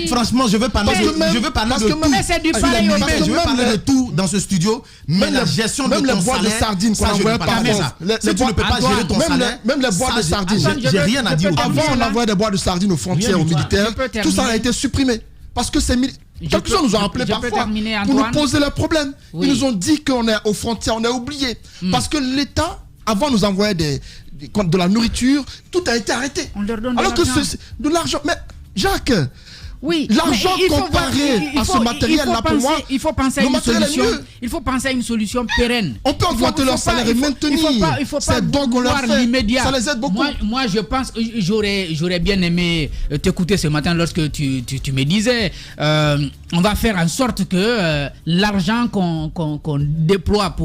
Speaker 5: Franchement, je veux parler de tout.
Speaker 6: Mais c'est du pareil au même.
Speaker 5: Je veux parler de tout dans ce studio. Même la gestion de ton salaire.
Speaker 4: Même les boîtes de sardines qu'on envoyait par
Speaker 5: si tu ne peux pas gérer ton salaire.
Speaker 4: Même les boîtes de sardines.
Speaker 5: J'ai rien à dire.
Speaker 4: Avant, on envoyait des boîtes de sardines aux frontières aux militaires. Tout ça a été supprimé. Parce que ces militaires, quelque chose nous a rappelé parfois pour nous poser le problème. Ils nous ont dit qu'on est aux frontières, on est oublié. Parce que l'État, avant, nous envoyait de la nourriture, tout a été arrêté.
Speaker 6: On leur donne
Speaker 4: alors que c'est de l'argent. Mais Jacques, l'argent comparé à ce matériel-là, pour moi,
Speaker 6: il faut penser à une solution. Il faut penser à une solution pérenne.
Speaker 4: On peut augmenter leur salaire et maintenir.
Speaker 6: Il faut pas voir l'immédiat.
Speaker 4: Ça les aide beaucoup.
Speaker 6: Moi, je pense, j'aurais bien aimé t'écouter ce matin lorsque tu me disais, on va faire en sorte que l'argent qu'on déploie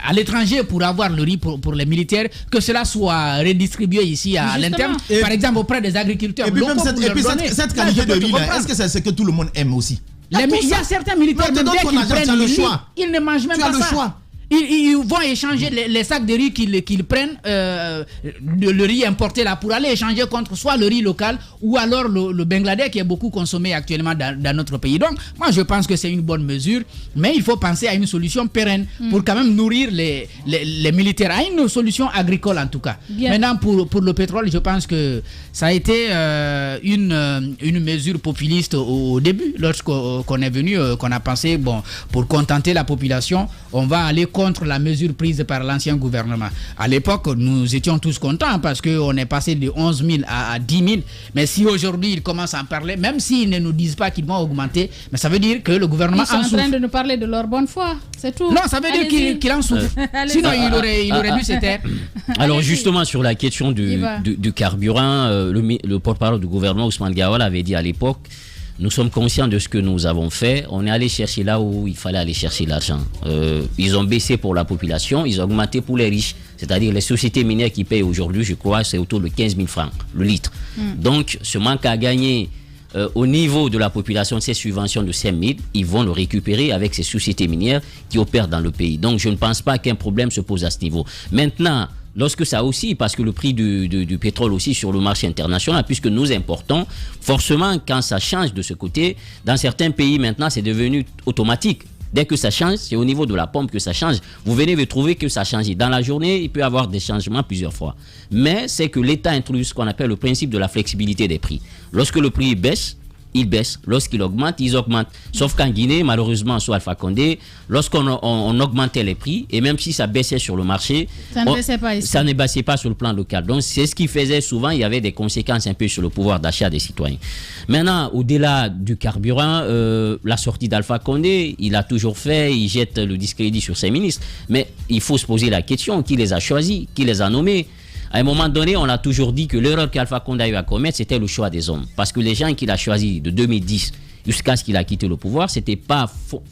Speaker 6: à l'étranger pour avoir le riz pour les militaires, que cela soit redistribué ici à l'interne, par exemple auprès des agriculteurs.
Speaker 5: Et puis même cette qualité de riz, est-ce que c'est ce que tout le monde aime aussi?
Speaker 6: Il y a certains militaires qui prennent le choix. Ils ne mangent même pas ça. Ils vont échanger les sacs de riz qu'ils prennent, le riz importé là, pour aller échanger contre soit le riz local ou alors le Bangladesh qui est beaucoup consommé actuellement dans notre pays. Donc, moi, je pense que c'est une bonne mesure, mais il faut penser à une solution pérenne pour quand même nourrir les militaires, à une solution agricole en tout cas. Bien. Maintenant, pour le pétrole, je pense que ça a été une mesure populiste au début, lorsqu'on est venu, qu'on a pensé, bon, pour contenter la population, on va aller contre la mesure prise par l'ancien gouvernement. À l'époque, nous étions tous contents parce qu'on est passé de 11 000 à 10 000. Mais si aujourd'hui ils commencent à en parler, même s'ils ne nous disent pas qu'ils vont augmenter, mais ça veut dire que le gouvernement en souffre.
Speaker 3: Ils sont en train de nous parler de leur bonne foi, c'est tout.
Speaker 6: Non, ça veut dire qu'il en souffre. Sinon, il aurait dû se taire.
Speaker 8: Alors justement, sur la question du carburant, le porte-parole du gouvernement, Ousmane Gawal, avait dit à l'époque, nous sommes conscients de ce que nous avons fait. On est allé chercher là où il fallait aller chercher l'argent. Ils ont baissé pour la population, ils ont augmenté pour les riches. C'est-à-dire les sociétés minières qui payent aujourd'hui, je crois, c'est autour de 15 000 francs le litre. Donc, ce manque à gagner au niveau de la population, ces subventions de 5 000, ils vont le récupérer avec ces sociétés minières qui opèrent dans le pays. Donc, je ne pense pas qu'un problème se pose à ce niveau. Maintenant, lorsque ça aussi, parce que le prix du pétrole aussi sur le marché international, puisque nous importons, forcément, quand ça change de ce côté, dans certains pays maintenant, c'est devenu automatique. Dès que ça change, c'est au niveau de la pompe que ça change. Vous venez de trouver que ça change. Dans la journée, il peut y avoir des changements plusieurs fois. Mais c'est que l'État introduit ce qu'on appelle le principe de la flexibilité des prix. Lorsque le prix baisse, ils baissent. Lorsqu'ils augmentent, ils augmentent. Sauf qu'en Guinée, malheureusement, sous Alpha Condé, lorsqu'on augmentait les prix, et même si ça baissait sur le marché,
Speaker 3: ça ne baissait pas ici.
Speaker 8: Ça ne baissait pas sur le plan local. Donc, c'est ce qui faisait souvent, il y avait des conséquences un peu sur le pouvoir d'achat des citoyens. Maintenant, au-delà du carburant, la sortie d'Alpha Condé, il a toujours fait, il jette le discrédit sur ses ministres. Mais il faut se poser la question, qui les a choisis, qui les a nommés? À un moment donné, on a toujours dit que l'erreur qu'Alpha Condé a eu à commettre, c'était le choix des hommes. Parce que les gens qu'il a choisis de 2010 jusqu'à ce qu'il a quitté le pouvoir, ce n'était pas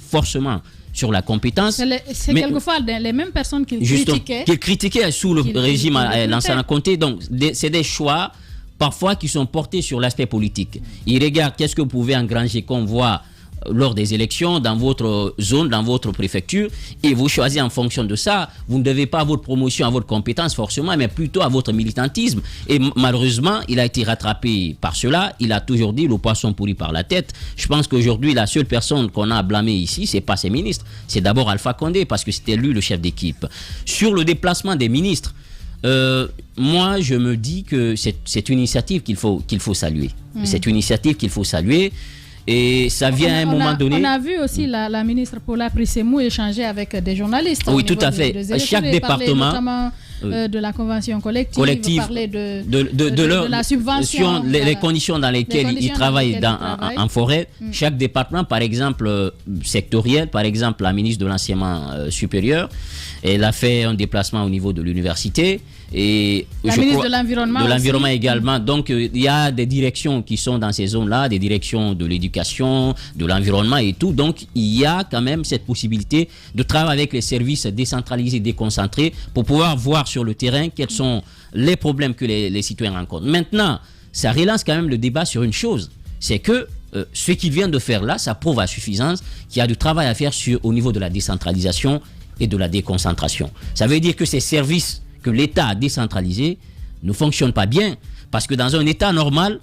Speaker 8: forcément sur la compétence.
Speaker 3: C'est quelquefois les mêmes personnes qui
Speaker 8: critiquaient sous le régime Lansana Conté. Donc, c'est des choix parfois qui sont portés sur l'aspect politique. Ils regardent qu'est-ce que vous pouvez engranger qu'on voit lors des élections, dans votre zone, dans votre préfecture, et vous choisissez en fonction de ça. Vous ne devez pas à votre promotion, à votre compétence forcément, mais plutôt à votre militantisme. Et malheureusement, il a été rattrapé par cela. Il a toujours dit le poisson pourri par la tête. Je pense qu'aujourd'hui, la seule personne qu'on a à blâmer ici, c'est pas ses ministres. C'est d'abord Alpha Condé, parce que c'était lui le chef d'équipe. Sur le déplacement des ministres, moi, je me dis que c'est une initiative qu'il faut saluer. C'est une initiative qu'il faut saluer. Et ça vient à un moment donné.
Speaker 3: On a vu aussi la ministre Paula Prissemou échanger avec des journalistes.
Speaker 8: Oui, tout à fait. Chaque département.
Speaker 3: Notamment de la convention collective parler de la subvention.
Speaker 8: Les conditions dans lesquelles ils travaillent en forêt. Chaque département, par exemple, sectoriel, par exemple, la ministre de l'enseignement supérieur, elle a fait un déplacement au niveau de l'université. Et
Speaker 3: la ministre de l'environnement.
Speaker 8: De l'environnement également. Donc, il y a des directions qui sont dans ces zones-là, des directions de l'éducation, de l'environnement et tout. Donc, il y a quand même cette possibilité de travailler avec les services décentralisés, déconcentrés, pour pouvoir voir sur le terrain quels sont les problèmes que les citoyens rencontrent. Maintenant, ça relance quand même le débat sur une chose. C'est que ce qu'il vient de faire là, ça prouve à suffisance qu'il y a du travail à faire au niveau de la décentralisation et de la déconcentration. Ça veut dire que ces services que l'État a décentralisés ne fonctionnent pas bien, parce que dans un État normal,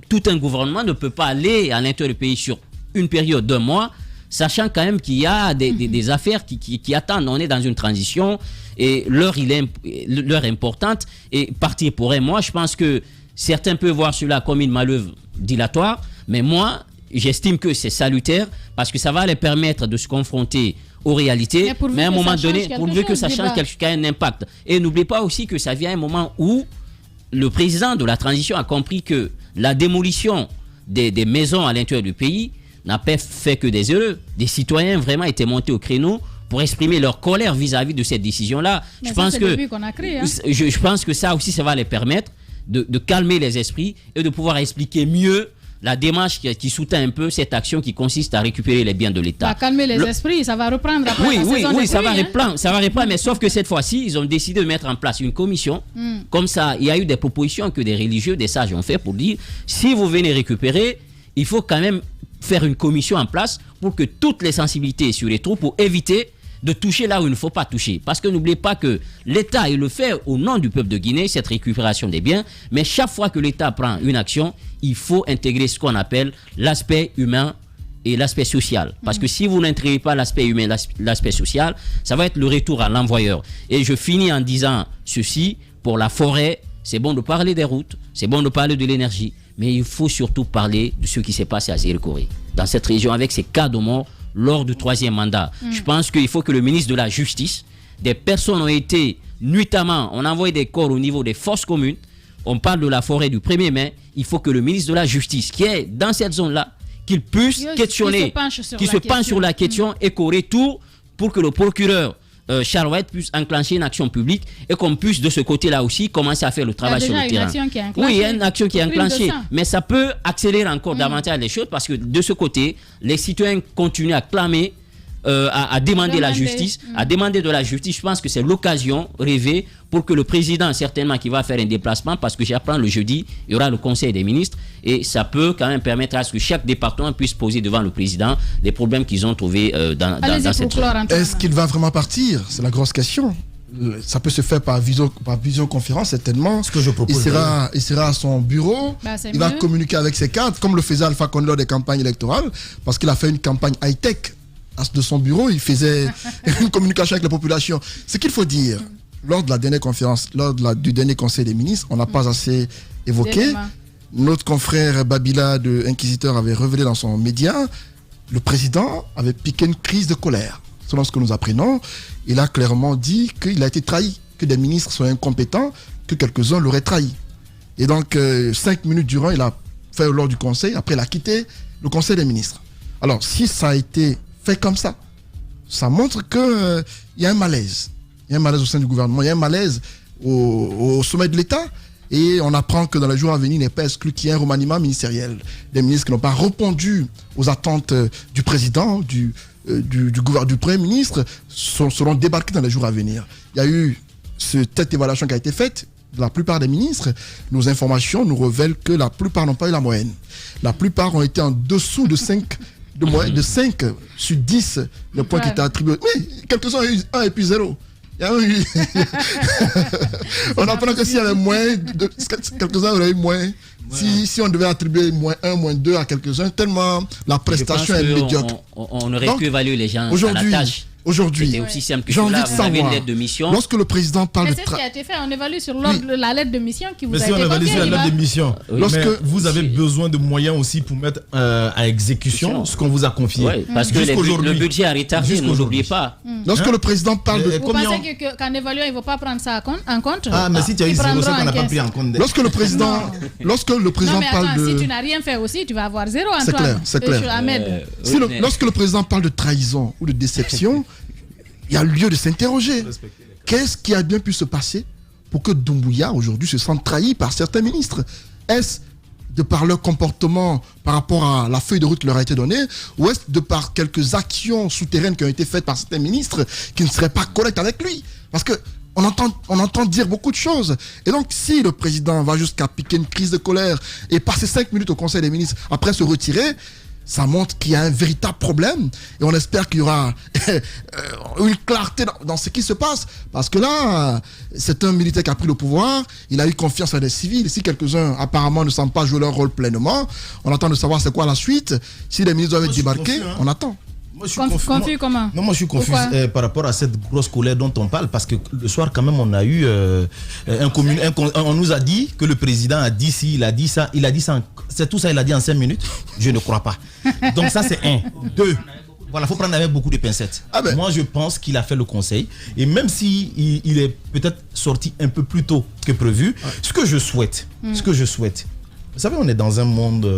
Speaker 8: tout un gouvernement ne peut pas aller à l'intérieur du pays sur une période d'un mois, sachant quand même qu'il y a des affaires qui attendent. On est dans une transition et l'heure est importante, et partir pour un mois, je pense que certains peuvent voir cela comme une manœuvre dilatoire, mais moi, j'estime que c'est salutaire, parce que ça va les permettre de se confronter aux réalités, mais à un moment donné, pourvu que ça change quelque chose, qu'il y ait un impact. Et n'oubliez pas aussi que ça vient à un moment où le président de la transition a compris que la démolition des maisons à l'intérieur du pays n'a pas fait que des heureux. Des citoyens vraiment étaient montés au créneau pour exprimer leur colère vis-à-vis de cette décision-là. Je pense que ça aussi, ça va les permettre de calmer les esprits et de pouvoir expliquer mieux la démarche qui sous-tend un peu cette action qui consiste à récupérer les biens de l'État.
Speaker 3: Calmer les esprits, ça va reprendre après la saison
Speaker 8: Oui,
Speaker 3: des
Speaker 8: ça va
Speaker 3: pluies,
Speaker 8: reprendre, mais sauf que cette fois-ci, ils ont décidé de mettre en place une commission. Comme ça, il y a eu des propositions que des religieux, des sages ont fait pour dire, si vous venez récupérer, il faut quand même faire une commission en place pour que toutes les sensibilités sur les trous, pour éviter de toucher là où il ne faut pas toucher. Parce que n'oubliez pas que l'État, il le fait au nom du peuple de Guinée, cette récupération des biens, mais chaque fois que l'État prend une action, il faut intégrer ce qu'on appelle l'aspect humain et l'aspect social. Parce que si vous n'intégrez pas l'aspect humain, l'aspect social, ça va être le retour à l'envoyeur. Et je finis en disant ceci, pour la forêt, c'est bon de parler des routes, c'est bon de parler de l'énergie, mais il faut surtout parler de ce qui s'est passé à Zérekoré. Dans cette région, avec ces cas de mort, lors du 3e mandat. Je pense qu'il faut que le ministre de la Justice, des personnes ont été nuitamment, on a envoyé des corps au niveau des forces communes, on parle de la forêt du 1er mai, il faut que le ministre de la Justice, qui est dans cette zone-là, qu'il puisse questionner, qu'il se penche sur la question et qu'au retour, pour que le procureur Charles White puisse enclencher une action publique et qu'on puisse de ce côté-là aussi commencer à faire le travail sur le terrain. Oui, il y a une action qui est enclenchée, mais ça peut accélérer encore davantage les choses parce que de ce côté, les citoyens continuent à clamer, à demander la justice, à demander de la justice. Je pense que c'est l'occasion rêvée pour que le président, certainement, qui va faire un déplacement, parce que j'apprends le jeudi, il y aura le conseil des ministres, et ça peut quand même permettre à ce que chaque département puisse poser devant le président les problèmes qu'ils ont trouvés dans cette zone.
Speaker 4: Est-ce qu'il va vraiment partir? C'est la grosse question. Ça peut se faire par visioconférence, certainement. Ce que je propose. Il sera à son bureau, il va communiquer avec ses cadres, comme le faisait Alpha Condé lors des campagnes électorales, parce qu'il a fait une campagne high-tech. De son bureau, il faisait une communication avec la population. Ce qu'il faut dire, lors de la dernière conférence, du dernier conseil des ministres, on n'a pas assez évoqué. Notre confrère Babila de Inquisiteur avait révélé dans son média, le président avait piqué une crise de colère. Selon ce que nous apprenons, il a clairement dit qu'il a été trahi, que des ministres sont incompétents, que quelques-uns l'auraient trahi. Et donc, 5 minutes durant, il a fait lors du conseil, après il a quitté le conseil des ministres. Alors, si ça a été fait comme ça montre qu'il y a un malaise. Il y a un malaise au sein du gouvernement, il y a un malaise au sommet de l'État. Et on apprend que dans les jours à venir, il n'est pas exclu qu'il y ait un remaniement ministériel. Des ministres qui n'ont pas répondu aux attentes du président, du Premier ministre, seront débarqués dans les jours à venir. Il y a eu cette évaluation qui a été faite de la plupart des ministres. Nos informations nous révèlent que la plupart n'ont pas eu la moyenne. La plupart ont été en dessous de 5 sur 10 les points qui étaient attribués. Oui, quelques-uns ont eu 1 et puis 0. On apprend que s'il y avait moins, quelques-uns auraient eu moins. Si on devait attribuer moins 1, moins 2 à quelques-uns, tellement la prestation est médiocre.
Speaker 8: On aurait pu évaluer les gens à la tâche.
Speaker 4: Aujourd'hui,
Speaker 8: c'était aussi simple que cela. Vous avez une lettre de mission.
Speaker 4: Lorsque le président parle de...
Speaker 3: C'est ce qui a été fait, on évalue sur la lettre de mission qui vous a été
Speaker 5: on évalue sur la lettre de mission.
Speaker 8: Oui.
Speaker 5: Lorsque vous avez besoin de moyens aussi pour mettre à exécution ce qu'on vous a confié.
Speaker 8: Oui, parce que le budget a retardé, ne l'oubliez pas.
Speaker 4: Lorsque le président parle de...
Speaker 3: Vous pensez qu'en évaluant, il ne faut pas prendre ça en compte?
Speaker 5: Ah, mais si tu as eu 0, c'est qu'on n'a pas pris en compte.
Speaker 4: Lorsque le président parle de...
Speaker 3: Si tu n'as rien fait aussi, tu vas avoir 0, Antoine.
Speaker 4: C'est clair. Lorsque le président parle de trahison ou de déception, il y a lieu de s'interroger. Qu'est-ce qui a bien pu se passer pour que Doumbouya aujourd'hui se sente trahi par certains ministres? Est-ce de par leur comportement par rapport à la feuille de route qui leur a été donnée, ou est-ce de par quelques actions souterraines qui ont été faites par certains ministres qui ne seraient pas correctes avec lui? Parce que on entend dire beaucoup de choses. Et donc, si le président va jusqu'à piquer une crise de colère et passer 5 minutes au Conseil des ministres, après se retirer, ça montre qu'il y a un véritable problème. Et on espère qu'il y aura une clarté dans ce qui se passe. Parce que là, c'est un militaire qui a pris le pouvoir. Il a eu confiance en des civils. Si quelques-uns, apparemment, ne semblent pas jouer leur rôle pleinement, on attend de savoir c'est quoi la suite. Si les ministres doivent être débarqués, on attend.
Speaker 3: Moi, je suis confus comment?
Speaker 5: Non, moi je suis confus par rapport à cette grosse colère dont on parle, parce que le soir quand même on a eu on nous a dit que le président a dit il a dit ça, c'est tout ça, il a dit en 5 minutes. Je ne crois pas. Donc ça c'est 1. 2. Voilà, faut prendre avec beaucoup de pincettes. Moi je pense qu'il a fait le conseil, et même si il est peut-être sorti un peu plus tôt que prévu, ce que je souhaite, vous savez, on est dans un monde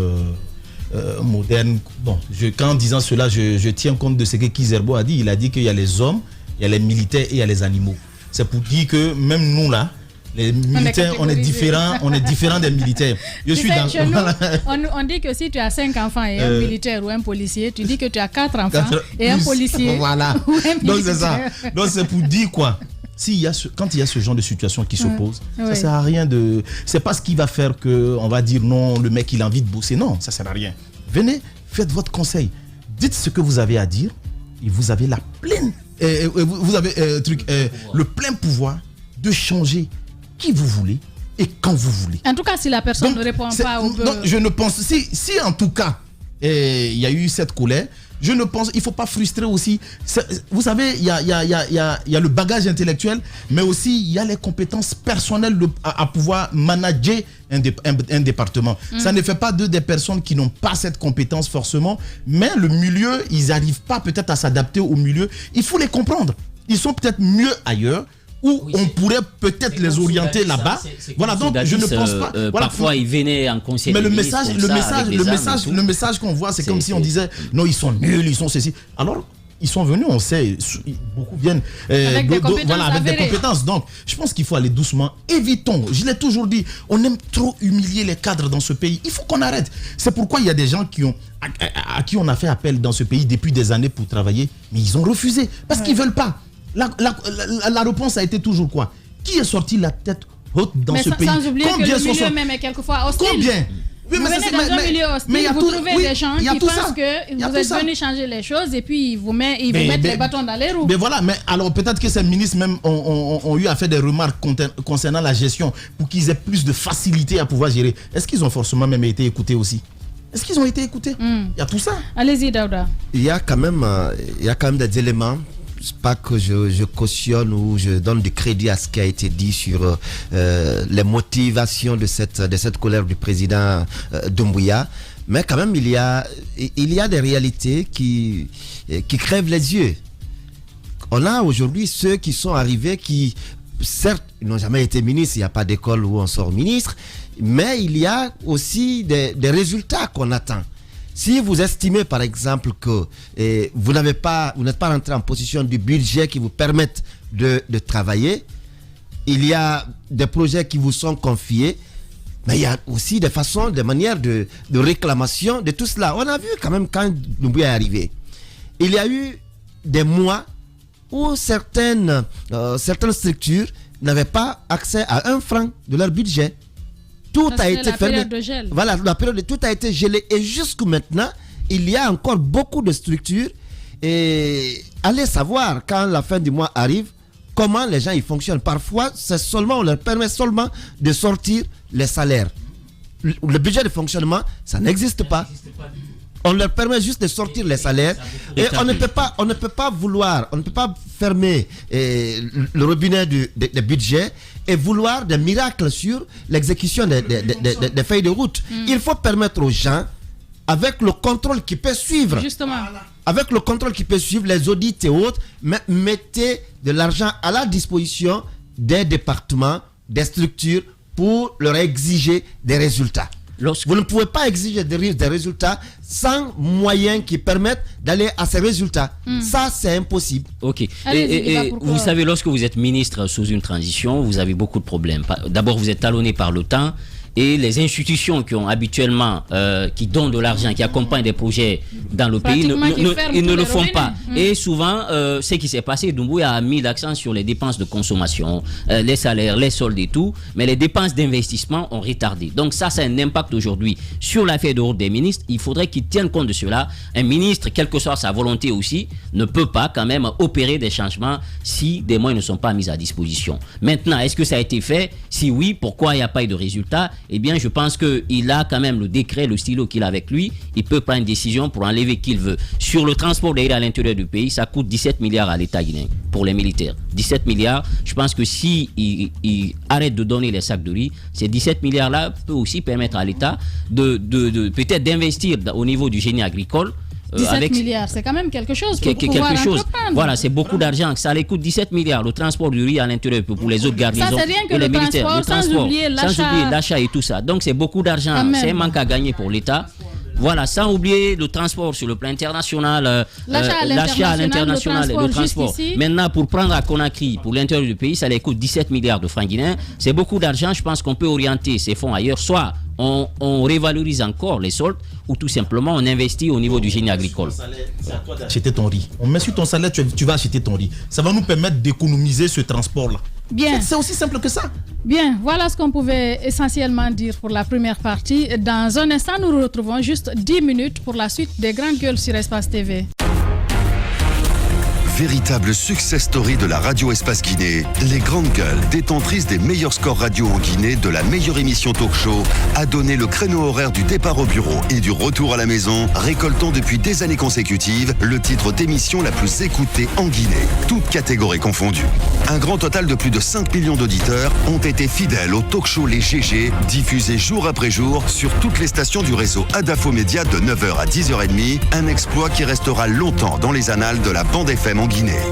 Speaker 5: moderne. Bon, en disant cela, je tiens compte de ce que Kizerbo a dit. Il a dit qu'il y a les hommes, il y a les militaires et il y a les animaux. C'est pour dire que même nous là, les militaires, on est différents des militaires. Je suis dans...
Speaker 3: Chez nous, on dit que si tu as 5 enfants et un militaire ou un policier, tu dis que tu as 4 enfants et un policier.
Speaker 5: Voilà. Donc c'est ça. Donc c'est pour dire quoi? Quand il y a ce genre de situation qui s'oppose, ça sert à rien de... C'est pas ce qui va faire qu'on va dire non, le mec il a envie de bosser. Non, ça sert à rien. Venez, faites votre conseil. Dites ce que vous avez à dire et vous avez la pleine... vous avez le plein pouvoir de changer qui vous voulez et quand vous voulez.
Speaker 3: En tout cas, si la personne ne répond pas au...
Speaker 5: Donc, je ne pense... Si en tout cas, et il y a eu cette colère. Je ne pense, il ne faut pas frustrer aussi. Vous savez, il y a le bagage intellectuel, mais aussi il y a les compétences personnelles à pouvoir manager un département. Ça ne fait pas d'eux des personnes qui n'ont pas cette compétence forcément, mais le milieu, ils n'arrivent pas peut-être à s'adapter au milieu. Il faut les comprendre. Ils sont peut-être mieux ailleurs, où on pourrait peut-être les orienter là-bas. Voilà, donc je ne pense pas.
Speaker 8: Parfois, ils venaient en conseil.
Speaker 5: Mais le message qu'on voit, c'est comme si on disait non, ils sont nuls, ils sont ceci. Alors, ils sont venus, on sait, beaucoup viennent
Speaker 3: avec des compétences.
Speaker 5: Donc, je pense qu'il faut aller doucement. Évitons, je l'ai toujours dit, on aime trop humilier les cadres dans ce pays. Il faut qu'on arrête. C'est pourquoi il y a des gens à qui on a fait appel dans ce pays depuis des années pour travailler, mais ils ont refusé parce qu'ils ne veulent pas. La réponse a été toujours quoi? Qui est sorti la tête haute dans ce pays?
Speaker 3: Sans oublier que le milieu même est quelquefois hostile.
Speaker 5: Combien?
Speaker 3: Oui, vous venez dans un milieu hostile, vous trouvez des gens qui pensent que vous êtes venus changer les choses et puis ils vous mettent les bâtons dans les roues.
Speaker 5: Mais voilà, mais alors peut-être que ces ministres même ont eu à faire des remarques concernant la gestion pour qu'ils aient plus de facilité à pouvoir gérer. Est-ce qu'ils ont forcément même été écoutés aussi? Est-ce qu'ils ont été écoutés? Il y a tout ça.
Speaker 3: Allez-y, Daouda.
Speaker 7: Il y a quand même des éléments. Pas que je cautionne ou je donne du crédit à ce qui a été dit sur les motivations de cette colère du président Doumbouya, mais quand même il y a des réalités qui crèvent les yeux. On a aujourd'hui ceux qui sont arrivés qui, certes, ils n'ont jamais été ministres, il n'y a pas d'école où on sort ministre, mais il y a aussi des résultats qu'on attend. Si vous estimez par exemple que vous n'êtes pas rentré en position du budget qui vous permette de travailler, il y a des projets qui vous sont confiés, mais il y a aussi des manières de réclamation de tout cela. On a vu quand même quand Doumbouya est arrivé, il y a eu des mois où certaines structures n'avaient pas accès à 1 franc de leur budget. Tout a été fermé. Voilà, la période de tout a été gelé. Et jusqu'à maintenant, il y a encore beaucoup de structures. Et allez savoir, quand la fin du mois arrive, comment les gens y fonctionnent. Parfois, on leur permet seulement de sortir les salaires. Le budget de fonctionnement, ça n'existe pas. On leur permet juste de sortir les salaires. Et on ne peut pas fermer le robinet des budgets et vouloir des miracles sur l'exécution des feuilles de route. Il faut permettre aux gens, avec le contrôle qui peut suivre, avec le contrôle qui peut suivre les audits et autres, mettez de l'argent à la disposition des départements, des structures pour leur exiger des résultats. Vous ne pouvez pas exiger des résultats sans moyens qui permettent d'aller à ces résultats. Ça, c'est impossible.
Speaker 8: Ok. Et vous savez, lorsque vous êtes ministre sous une transition, vous avez beaucoup de problèmes. D'abord, vous êtes talonné par le temps. Et les institutions qui ont habituellement, qui donnent de l'argent, qui accompagnent des projets dans le pays, ils ne le font pas. Et souvent, ce qui s'est passé, Doumbouya a mis l'accent sur les dépenses de consommation, les salaires, les soldes et tout, mais les dépenses d'investissement ont retardé. Donc ça, c'est un impact aujourd'hui sur la feuille de route des ministres. Il faudrait qu'ils tiennent compte de cela. Un ministre, quelle que soit sa volonté aussi, ne peut pas quand même opérer des changements si des moyens ne sont pas mis à disposition. Maintenant, est-ce que ça a été fait? Si oui, pourquoi il n'y a pas eu de résultat? Eh bien, je pense qu'il a quand même le décret, le stylo qu'il a avec lui. Il peut prendre une décision pour enlever qui il veut. Sur le transport d'aide à l'intérieur du pays, ça coûte 17 milliards à l'État guinéen pour les militaires. 17 milliards, je pense que si il arrête de donner les sacs de riz, ces 17 milliards-là peuvent aussi permettre à l'État de peut-être d'investir au niveau du génie agricole.
Speaker 3: 17 milliards, c'est quand même quelque chose pour pouvoir entreprendre.
Speaker 8: Voilà, c'est beaucoup d'argent. Ça les coûte 17 milliards, le transport du riz à l'intérieur pour les autres garnisons. Ça,
Speaker 3: c'est rien que le militaires. Sans oublier
Speaker 8: l'achat et tout ça. Donc, c'est beaucoup d'argent. C'est un manque à gagner pour l'État. Voilà, sans oublier le transport sur le plan international, l'achat à l'international, le transport. Maintenant, pour prendre à Conakry, pour l'intérieur du pays, ça les coûte 17 milliards de francs guinéens. C'est beaucoup d'argent. Je pense qu'on peut orienter ces fonds ailleurs. Soit on révalorise encore les soldes, ou tout simplement on investit au niveau du génie agricole.
Speaker 5: C'est à toi d'acheter ton riz. On met sur ton salaire, tu vas acheter ton riz. Ça va nous permettre d'économiser ce transport-là.
Speaker 3: Bien.
Speaker 5: C'est aussi simple que ça.
Speaker 3: Bien, voilà ce qu'on pouvait essentiellement dire pour la première partie. Dans un instant, nous nous retrouvons juste 10 minutes pour la suite des Grandes Gueules sur Espace TV.
Speaker 9: véritable success story de la radio Espace Guinée, les Grandes Gueules, détentrices des meilleurs scores radio en Guinée, de la meilleure émission talk show, a donné le créneau horaire du départ au bureau et du retour à la maison, récoltant depuis des années consécutives le titre d'émission la plus écoutée en Guinée, toutes catégories confondues. Un grand total de plus de 5 millions d'auditeurs ont été fidèles au talk show Les GG, diffusé jour après jour sur toutes les stations du réseau Adafo Média de 9h à 10h30, un exploit qui restera longtemps dans les annales de la bande FM en Guinée.